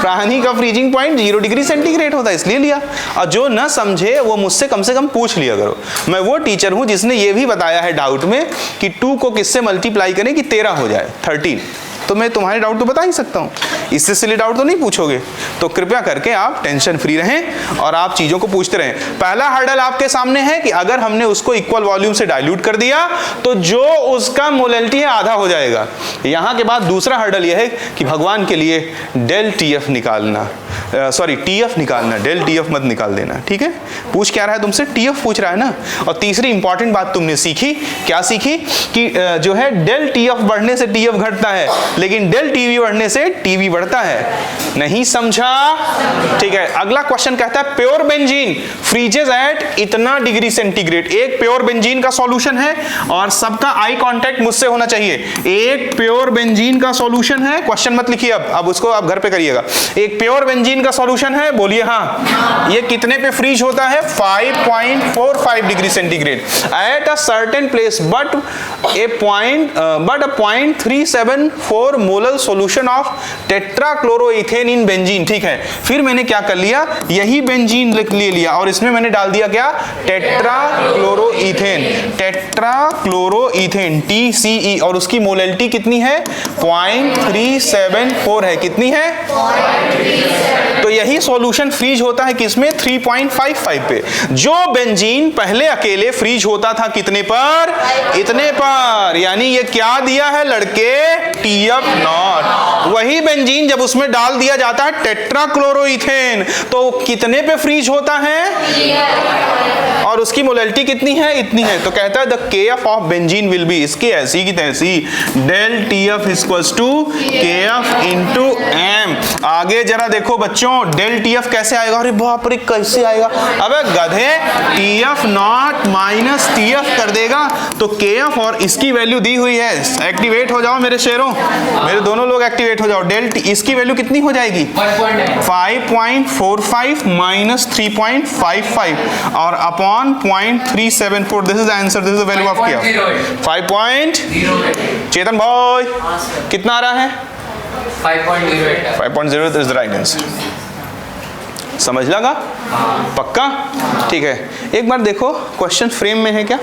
पानी का फ्रीजिंग पॉइंट 0 डिग्री सेंटीग्रेड होता है, इसलिए लिया। और जो न समझे वो मुझसे कम से कम पूछ लिया करो। मैं वो टीचर हूं जिसने ये भी बताया है डाउट में कि 2 को किससे मल्टीप्लाई करें कि 13 हो जाए, 13। तो मैं तुम्हारे डाउट तो बता ही सकता हूँ, इससे सिली डाउट तो नहीं पूछोगे। तो कृपया करके आप टेंशन फ्री रहें और आप चीज़ों को पूछते रहें। पहला हर्डल आपके सामने है कि अगर हमने उसको इक्वल वॉल्यूम से डाइल्यूट कर दिया तो जो उसका मोलैलिटी है आधा हो जाएगा। यहाँ के बाद दूसरा हर्डल यह है कि भगवान के लिए डेल टीएफ निकालना, सॉरी टीएफ निकालना, डेल टीएफ मत निकाल देना। ठीक है? पूछ क्या रहा है तुमसे? टीएफ पूछ रहा है ना। और तीसरी इंपॉर्टेंट बात तुमने सीखी, क्या सीखी? कि जो है डेल टीएफ बढ़ने से टीएफ घटता है, लेकिन डेल टीवी बढ़ने से टीवी बढ़ता है। नहीं समझा? ठीक है। अगला क्वेश्चन कहता है प्योर बेंजीन फ्रीजेस एट इतना डिग्री सेंटीग्रेड। एक प्योर बेंजीन का सॉल्यूशन है और सबका आई कांटेक्ट मुझसे होना चाहिए। एक प्योर बेंजीन का सॉल्यूशन है, क्वेश्चन मत लिखिए अब उसको आप घर पे करिएगा। एक प्योर बेंजीन बेंजीन का सॉल्यूशन है, बोलिए हाँ। ये कितने पे फ्रीज होता है? 5.45 degree centigrade at a certain place, but a 0.374 molar solution of tetrachloroethane in benzene. ठीक है, फिर मैंने क्या कर लिया, यही बेंजीन ले लिया और इसमें मैंने डाल दिया क्या? टेट्राक्लोरोइथेन, टेट्राक्लोरोइथेन TCE, और उसकी मोलैलिटी कितनी है? 0.374 है। कितनी है? तो यही सॉल्यूशन फ्रीज होता है किसमें? 3.55 पे। जो बेंजीन पहले अकेले फ्रीज होता था कितने पर? इतने पर। यानी ये क्या दिया है लड़के? TF not. वही बेंजीन जब उसमें डाल दिया जाता है टेट्राक्लोरोइथेन तो कितने पे फ्रीज होता है? और उसकी मोलैलिटी कितनी है? इतनी है। तो कहता है the KF of benzene will be, इसकी ऐसी की तैसी, del TF equals to KF into M। आगे जरा देखो बच्चों, del TF कैसे आएगा? अरे बाप रे, कैसे आएगा? अबे गधे, TF नॉट माइनस TF कर देगा तो KF, और इसकी वैल्यू दी हुई है। एक्टिवेट हो जाओ मेरे शेरों, मेरे दोनों लोग एक्टिवेट हो जाओ। del इसकी वैल्यू कितनी हो जाएगी? 5.45 माइनस 3.55 और upon 0.374। This is answer, this is the value of KF। 5. चेतन भाई कितना आ रहा है? 5.08 इज द राइट आंसर। समझ लगा? पक्का? ठीक है, एक बार देखो क्वेश्चन फ्रेम में है क्या,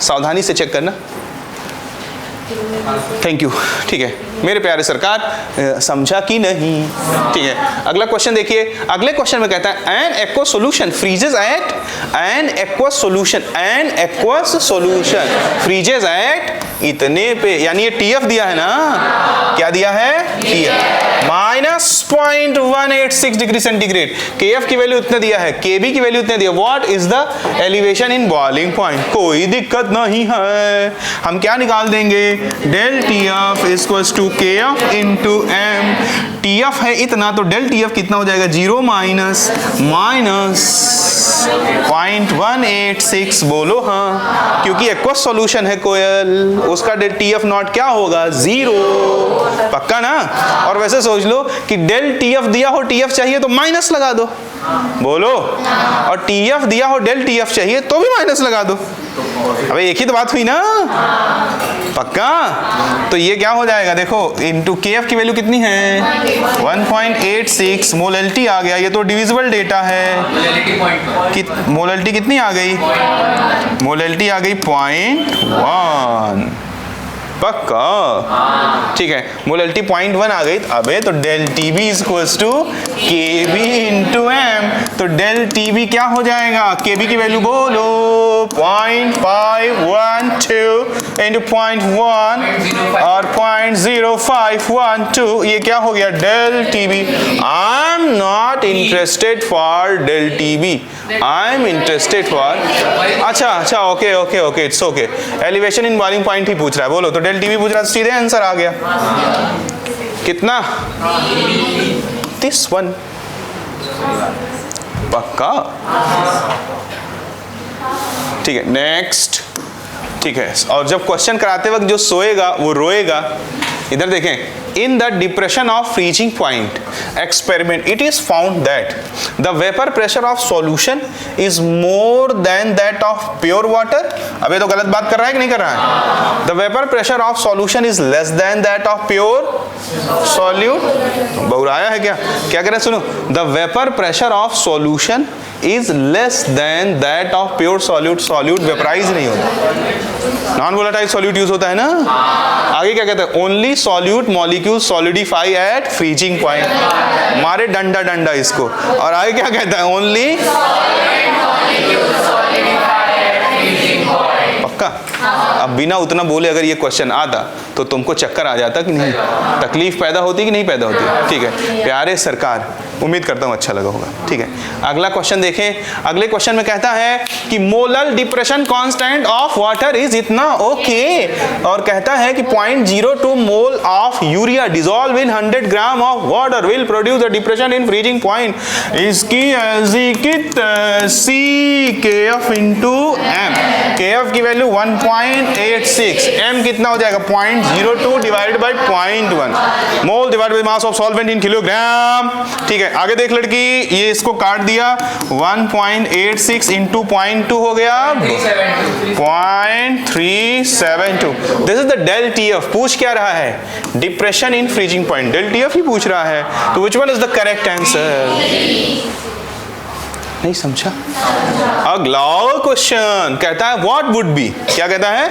सावधानी से चेक करना। Thank you. ठीक है मेरे प्यारे सरकार, समझा कि नहीं? ठीक है, अगला क्वेश्चन देखिए। अगले क्वेश्चन में कहता है an aqueous solution freezes at, an aqueous solution, an aqueous solution freezes at इतने पे, यानी ये TF दिया है ना, क्या दिया है? TF minus 0.186 degree centigrade. KF की वैल्यू इतने दिया है, KB की वैल्यू इतने दिया। What is the elevation in boiling point? कोई दिक्कत नहीं है, हम क्या निकाल देंगे? del TF equals to KF into M। TF है इतना तो del TF कितना हो जाएगा? 0 माइनस 0.186। बोलो हाँ, क्योंकि एक्वस सॉल्यूशन है कोयल, उसका del TF नॉट क्या होगा? 0। पक्का ना? और वैसे सोच लो कि del TF दिया हो, TF चाहिए तो माइनस लगा दो। बोलो, और TF दिया हो, del TF चाहिए तो भी माइनस लगा दो। अबे एक ही तो बात हुई ना? पक्का? तो ये क्या हो जाएगा देखो, इनटू KF की वैल्यू कितनी है? 1.86। मोलैलिटी आ गया, ये तो डिविजिबल डेटा है। मोलैलिटी कितनी आ गई? मोलैलिटी आ गई 0.1। पक्का? ठीक है, मोलैलिटी 0.1 आ गई। अबे तो del TB equals to KB into M। तो del TB क्या हो जाएगा? KB की वैल्यू बोलो, 0.512 इंटू 0.1 और 0.0512। ये क्या हो गया? del TB। I am not interested for del TB, I am interested for, अच्छा okay okay okay, it's okay. Elevation in boiling point ही पूछ रहा है। बोलो, तो del TB पूछ रहा है, सीधे आंसर आ गया। कितना? this one। पक्का? ठीक है, नेक्स्ट। ठीक है, और जब क्वेश्चन कराते वक्त जो सोएगा वो रोएगा। इधर देखें, in the depression of freezing point experiment it is found that the vapour pressure of solution is more than that of pure water. अबे तो गलत बात कर रहा है कि नहीं कर रहा है? The vapour pressure of solution is less than that of pure solute. बहुराया है क्या? क्या कह रहे हैं? सुनो, the vapour pressure of solution is less than that of pure solute. Solute vaporise नहीं होता, नॉन वोलेटाइल सॉल्यूट यूज होता है ना। आगे क्या कहते हैं? Only solute molecule solidify at freezing point. मारे डंडा डंडा इसको। और आगे क्या कहता है? ओनली पक्का? अब बिना उतना बोले अगर ये क्वेश्चन आता तो तुमको चक्कर आ जाता कि नहीं? तकलीफ पैदा होती कि नहीं पैदा होती? ठीक है प्यारे सरकार, उम्मीद करता हूँ अच्छा लगा होगा। ठीक है, अगला क्वेश्चन देखें। अगले क्वेश्चन में कहता है कि molar depression constant of water is इतना। ओके, और कहता है कि 0.02 mole of urea dissolve in 100 gram of water will produce a depression in freezing point. इसकी KF इंटू M। KF की वैल्यू 1.1 1.86, m कितना हो जाएगा 0.02 divide by 0.1 mole divide by mass of solvent in kilogram. ठीक है, आगे देख लड़की, ये इसको काट दिया, 1.86 इंटू 0.2 हो गया 0.372। This is the del TF. पूछ क्या रहा है? Depression in freezing point, del TF ही पूछ रहा है। तो which one is the correct answer? नहीं समझा? अगला क्वेश्चन कहता है व्हाट वुड बी, क्या कहता है?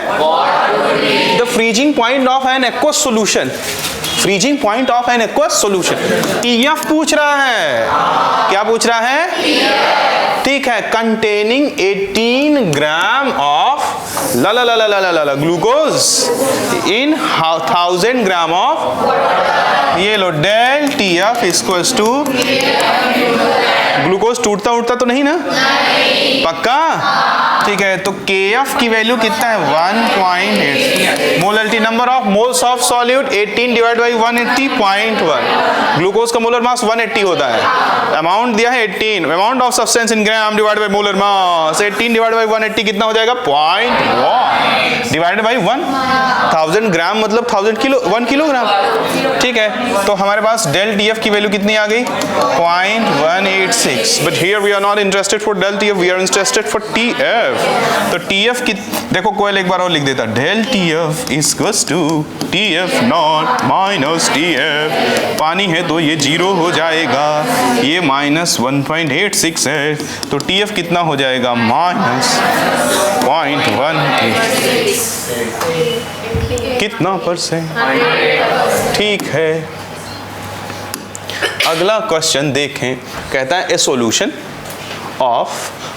The freezing point of an aqueous solution, freezing point of an aqueous solution. TF पूछ रहा है, क्या पूछ रहा है? ठीक है, containing 18 gram of glucose in 1000 gram of, ये लो del TF equals to, glucose टूटता उठता तो नहीं ना? पक्का? ठीक है, तो केएफ की वैल्यू कितना है? 1.8। Molarity number of moles of solute 18 divide by 180.1। Glucose का मोलर मास 180 होता है, अमाउंट दिया है 18, amount of substance in gram divide by molar mass 18 divide by 180 कितना हो जाएगा? 0.1 डिवाइड बाई 1000 ग्राम मतलब 1000 किलो, 1 किलोग्राम। ठीक है, तो हमारे पास डेल टीएफ की वैल्यू कितनी आ गई? 0.186। But here we are not interested for del T F, we are interested for T F. तो टीएफ की देखो, कोयल एक बार और लिख देता, del TF equals to T F not minus T F. पानी है तो ये 0 हो जाएगा, ये माइनस 1.86 है, तो टीएफ कितना हो जाएगा? माइनस 0.1 कितना परसेंट? ठीक है, अगला क्वेश्चन देखें, कहता है ए solution of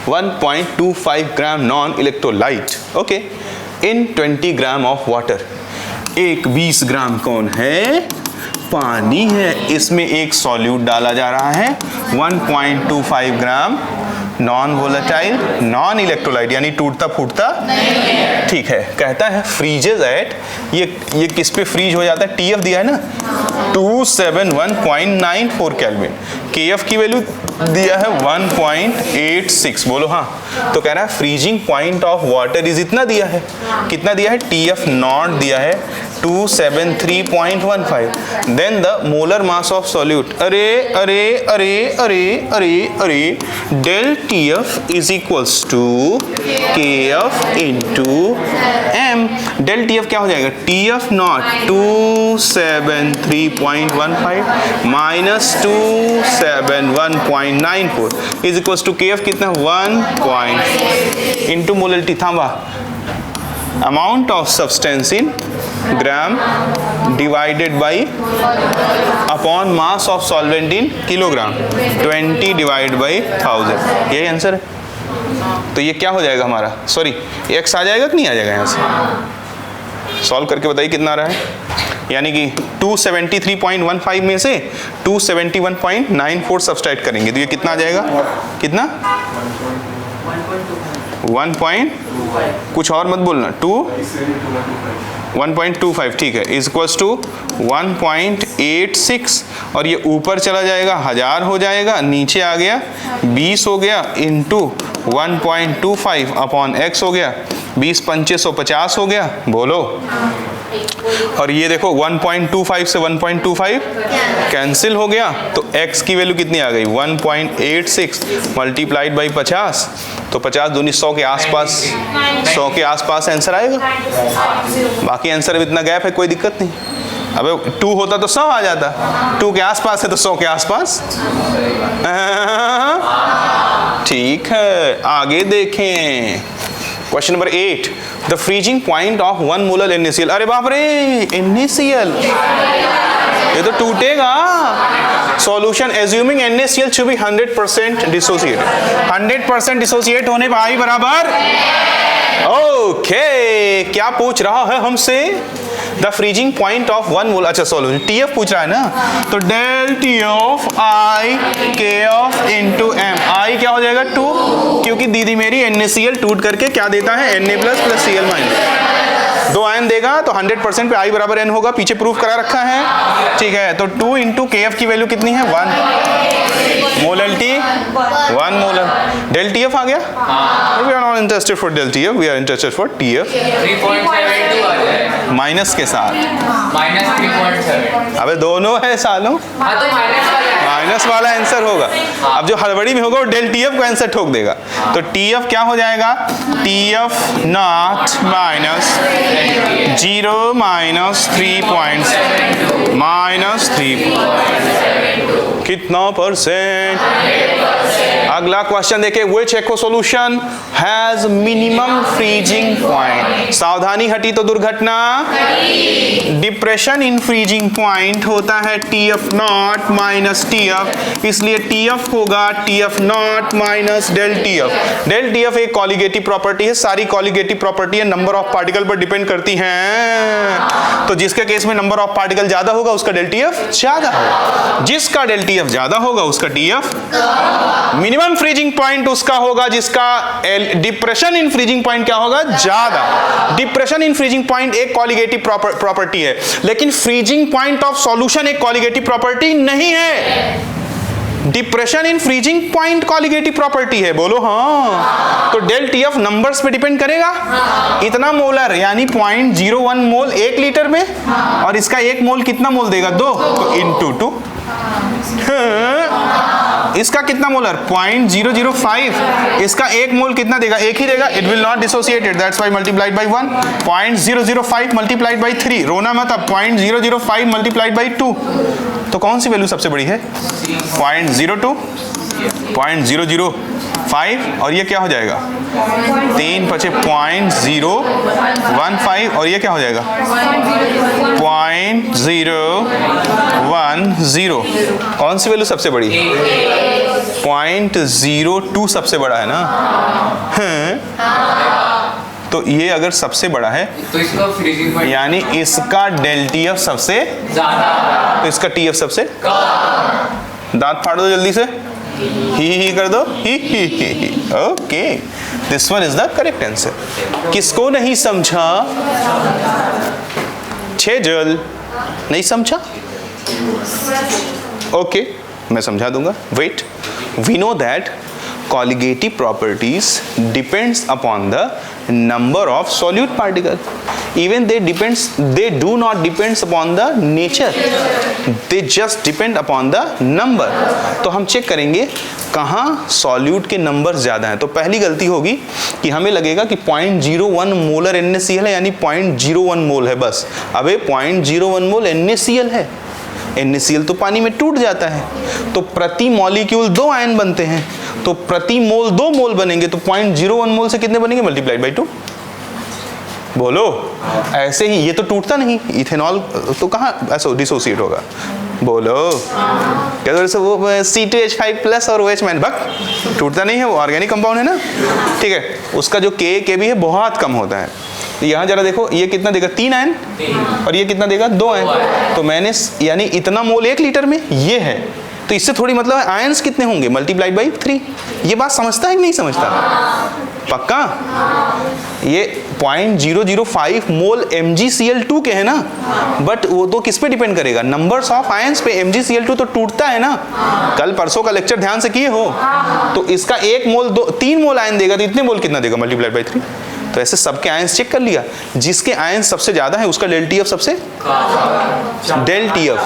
1.25 gram non electrolyte okay in 20 gram of water. एक 20 ग्राम कौन है? पानी है, इसमें एक सॉल्यूट डाला जा रहा है 1.25 ग्राम नॉन वोलेटाइल नॉन इलेक्ट्रोलाइट, यानी टूटता फूटता। ठीक है, कहता है फ्रीजेज एट, ये किस पे फ्रीज हो जाता है? टीएफ दिया है ना, 271.94 केल्विन। केएफ की वैल्यू दिया है 1.86। बोलो हाँ। तो कह रहा है freezing point of water is इतना दिया है, कितना दिया है? टीएफ नॉट दिया है 273.15। Then the molar mass of solute, अरे अरे अरे अरे अरे अरे, del T F is equals to K F into M. Del T F क्या हो जाएगा? T F not 273.15 minus 271.94 is equals to K F कितना? 1 इंटू मोलरिटी, थांबा, amount of substance in gram divided by upon mass of solvent in kilogram 20 divide by 1000। यही आंसर है। तो ये क्या हो जाएगा हमारा? सॉरी, एक्स आ जाएगा कि नहीं आ जाएगा? यहाँ से सॉल्व करके बताइए कितना आ रहा है। यानी कि 273.15 में से 271.94 सब्सट्रैक्ट करेंगे तो ये कितना आ जाएगा? कितना? 1. कुछ और मत बोलना, 1.25 ठीक है, इज इक्वल्स टू 1.86 और ये ऊपर चला जाएगा 1000 हो जाएगा, नीचे आ गया 20 हो गया इंटू 1.25 अपॉन x हो गया, 20 पंचे 150 हो गया। बोलो, और ये देखो 1.25 से 1.25 कैंसिल हो गया, तो x की वैल्यू कितनी आ गई? 1.86 मल्टीप्लाइड बाई 50, तो 50 दूनी 100 के आसपास, 100 के आसपास आंसर आएगा। बाकी आंसर में इतना गैप है, कोई दिक्कत नहीं। अबे 2 होता तो 100 आ जाता, 2 के आसपास है तो 100 के आसपास। ठीक है, आगे देखें question number 8। The freezing point of 1 molar NaCl। अरे बाप रे, NaCl ये तो टूटेगा। Solution assuming NaCl should be 100% dissociate. 100% dissociate होने पर I बराबर ओके। क्या पूछ रहा है हमसे? The freezing point of 1 mole, अच्छा सॉल्यूशन TF पूछ रहा है ना, तो del TF I KF into M। I क्या हो जाएगा? 2, क्योंकि दीदी मेरी NaCl टूट करके क्या देता है? Na+ + Cl-। 2 आयन देगा तो 100% पे I बराबर N होगा, पीछे प्रूफ करा रखा है, ठीक है। तो 2 इंटू KF की वैल्यू कितनी है 1, मोलैलिटी 1 मोलर। डेल TF आ गया, we are not interested for del TF, we are interested for TF 3.72 आ जाए माइनस के साथ। -3.7। अबे दोनों है सालों, हाँ तो माइनस वाला आंसर होगा। अब जो हड़बड़ी में होगा वो डेल TF को आंसर ठोक देगा। तो TF क्या हो जाएगा, TF not minus 0 minus 3 minus 3 कितना परसेंट। अगला क्वेश्चन देखिए, which echo solution has minimum freezing point. सावधानी हटी तो दुर्घटना, डिप्रेशन इन फ्रीजिंग पॉइंट होता है TF नॉट माइनस TF, इसलिए TF होगा TF not minus del TF। Del TF एक कॉलिगेटिव प्रॉपर्टी है, सारी colligative property number of particle पर डिपेंड करती हैं। तो जिसके केस में नंबर ऑफ पार्टिकल ज्यादा होगा उसका डेल TF ज्यादा होगा, जिसका डेल TF ज्यादा होगा उसका TF मिनिमम फ्रीजिंग पॉइंट उसका होगा, जिसका डिप्रेशन इन फ्रीजिंग पॉइंट क्या होगा ज्यादा। डिप्रेशन इन फ्रीजिंग पॉइंट एक कॉलिगेटिव प्रॉपर्टी है, लेकिन फ्रीजिंग पॉइंट ऑफ सॉल्यूशन एक कॉलिगेटिव प्रॉपर्टी नहीं है। Depression in freezing point colligative property है, बोलो हाँ। तो डेल TF नंबर्स पे डिपेंड करेगा, इतना मोलर यानी 0.01 मोल 1 लीटर में, और इसका 1 मोल कितना मोल देगा 2, तो इनटू 2। इसका कितना मोलर 0.005, इसका 1 मोल कितना देगा, 1 ही देगा, it will not dissociated, that's why multiplied by 1। 0.005 multiplied by 3, रोना मत, अब 0.005 मल्टीप्लाइड बाय 2, तो कौन सी वैल्यू सबसे बड़ी है 0.02, 0.005, और ये क्या हो जाएगा 3 × 0.015, और ये क्या हो जाएगा 0.010। कौन सी वैल्यू सबसे बड़ी, 0.02 सबसे बड़ा है ना। तो ये अगर सबसे बड़ा है तो इसका फ्रीजिंग पॉइंट यानी इसका डेल TF सबसे ज्यादा, तो इसका TF सबसे दांत फाड़ दो जल्दी से, ही कर दो, ही। Okay, this one is the correct answer. किसको नहीं समझा, छेजल नहीं समझा, ओके मैं समझा दूंगा। Wait, we know that colligative properties depends upon the number of solute particle, even they do not depends upon the nature, they just depend upon the number। तो हम चेक करेंगे कहाँ सॉल्यूट के नंबर ज़्यादा हैं। तो पहली गलती होगी कि हमें लगेगा कि 0.01 मोलर NaCl है, यानी 0.01 मोल है बस। अबे 0.01 मोल NaCl है, NaCl तो पानी में टूट जाता है, तो प्रति मॉलिक्यूल 2 आयन बनते हैं, तो प्रति मोल 2 मोल बनेंगे, तो 0.01 मोल से कितने बनेंगे मल्टीप्लाइड बाई 2। बोलो, ऐसे ही ये तो टूटता नहीं, इथेनॉल तो कहाँ ऐसा डिसोसिएट होगा, बोलो क्या वो C2H5+ और OH- भक टूटता नहीं है, वो ऑर्गेनिक कंपाउंड है ना, ठीक है। उसका जो K भी है बहुत कम होता है। यहाँ जरा देखो, ये कितना देगा 3 आयन, और ये कितना देगा 2 आयन, तो मैंने यानी इतना मोल 1 लीटर में ये है, तो इससे थोड़ी मतलब आयंस कितने होंगे मल्टीप्लाइड बाई 3। ये बात समझता है कि नहीं समझता, पक्का। ये 0.005 मोल MgCl2 के है ना, बट वो तो किस पे डिपेंड करेगा, नंबर्स ऑफ आयंस पे। MgCl2 तो टूटता है ना, कल परसों का लेक्चर ध्यान से किए हो, तो इसका 1 मोल 3 मोल आयन देगा, तो इतने मोल कितना देगा मल्टीप्लाइड बाई 3। तो ऐसे सबके आयंस चेक कर लिया, जिसके आयंस सबसे ज्यादा है उसका डेल TF सबसे, डेल TF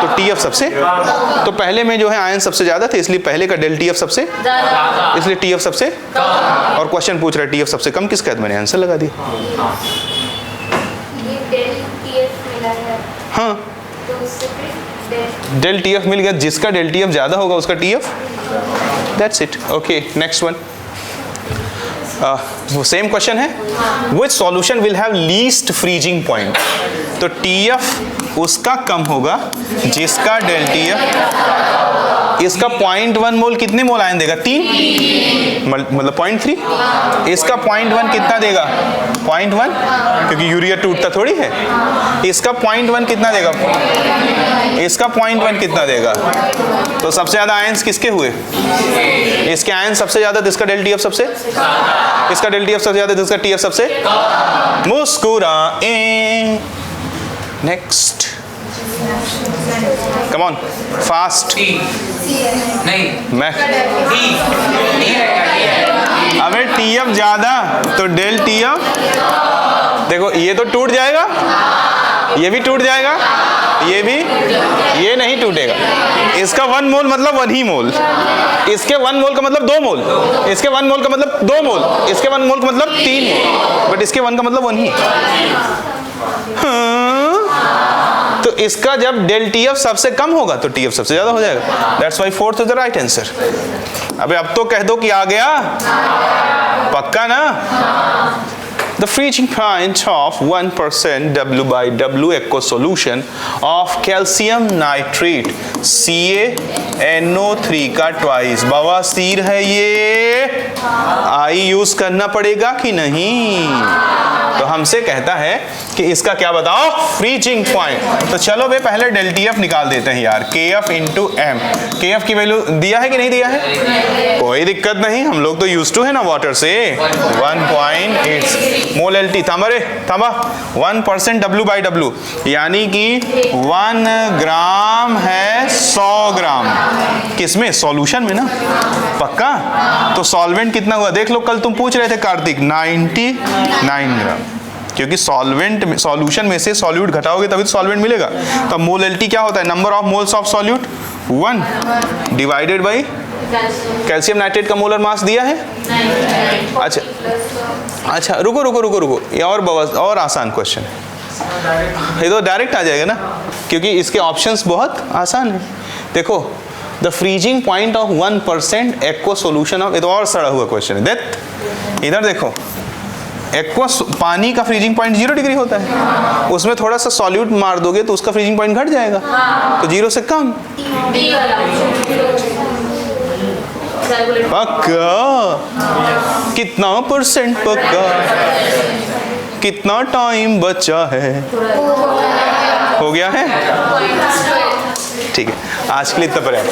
तो TF सबसे, तो पहले में जो है आयन सबसे ज्यादा थे, इसलिए पहले का डेल TF सबसे, इसलिए TF सबसे, और क्वेश्चन पूछ रहा है TF सबसे कम किसका है, तो मैंने आंसर लगा दिया। ये डेल TF मिला है, हाँ, तो उससे फिर डेल TF मिल गया, जिसका डेल TF ज्यादा होगा उसका TF, that's it. Okay, next one, वो सेम क्वेश्चन है, which solution will have least freezing point। तो TF उसका कम होगा जिसका ΔTF, इसका 0.1 मोल कितने मोल आयन देगा? 3, मतलब 0.3। इसका 0.1 कितना देगा? 0.1, क्योंकि यूरिया टूटता थोड़ी है। इसका 0.1 कितना देगा? इसका 0.1 कितना देगा? तो सबसे ज्यादा आयंस किसके हुए? इसके आयन सबसे ज्यादा, तो इसका ΔTF सबसे, इसका ΔTF सबसे ज्यादा, तो इसका TF सबसे। मुस्कुराए। Next, come on fast. नहीं मैं डी रहेगा। अबे TF ज्यादा तो ΔTF, देखो ये तो टूट जाएगा, ये भी टूट जाएगा, ये भी, ये नहीं टूटेगा। इसका 1 मोल मतलब 1 ही मोल, इसके 1 मोल का मतलब 2 मोल, इसके 1 मोल का मतलब 2 मोल, इसके 1 मोल का मतलब 3 मोल, बट इसके 1 का मतलब 1 ही। हाँ? तो इसका जब ΔTF सबसे कम होगा तो TF सबसे ज्यादा हो जाएगा। That's why 4th is the right answer. अबे अब तो कह दो कि आ गया, पक्का ना? The freezing point of 1% W/W aqueous solution of calcium nitrate CaNO3 का ट्वाइस। बवासीर है ये, आई यूज करना पड़ेगा कि नहीं? तो हमसे कहता है कि इसका क्या बताओ? Freezing point. तो चलो वे पहले ΔTF निकाल देते हैं यार। KF इंटू एम, KF की वैल्यू दिया है कि नहीं दिया है? कोई दिक्कत नहीं, हम लोग तो यूज टू है ना वाटर से। 1.8 मोल LT थामा 1% W/W, यानी कि 1 ग्राम है 100 ग्राम। किसमें? सॉल्यूशन में ना, पक्का? तो सॉल्वेंट कितना हुआ देख लो, कल तुम पूछ रहे थे कार्तिक, 99 ग्राम, क्योंकि सॉल्वेंट में, सॉल्यूशन में से सॉल्यूट घटाओगे तभी तो सॉल्वेंट मिलेगा। तो मोल LT क्या होता है? Number of moles of solute 1 divided by calcium nitrate का मोलर मास दिया है। अच्छा रुको, ये और आसान क्वेश्चन है, ये तो डायरेक्ट आ जाएगा ना, क्योंकि इसके ऑप्शंस बहुत आसान है। देखो, the freezing point of 1% aqua solution of, ये तो और सड़ा हुआ क्वेश्चन है। देख इधर देखो, एक्वा पानी का फ्रीजिंग पॉइंट 0 डिग्री होता है, उसमें थोड़ा सा सॉल्यूट मार दोगे तो उसका फ्रीजिंग पॉइंट घट जाएगा, तो 0 से कम। पक्का? कितना % पक्का? कितना टाइम बचा है? हो गया है? ठीक है, आज के लिए इतना पर्याप्त।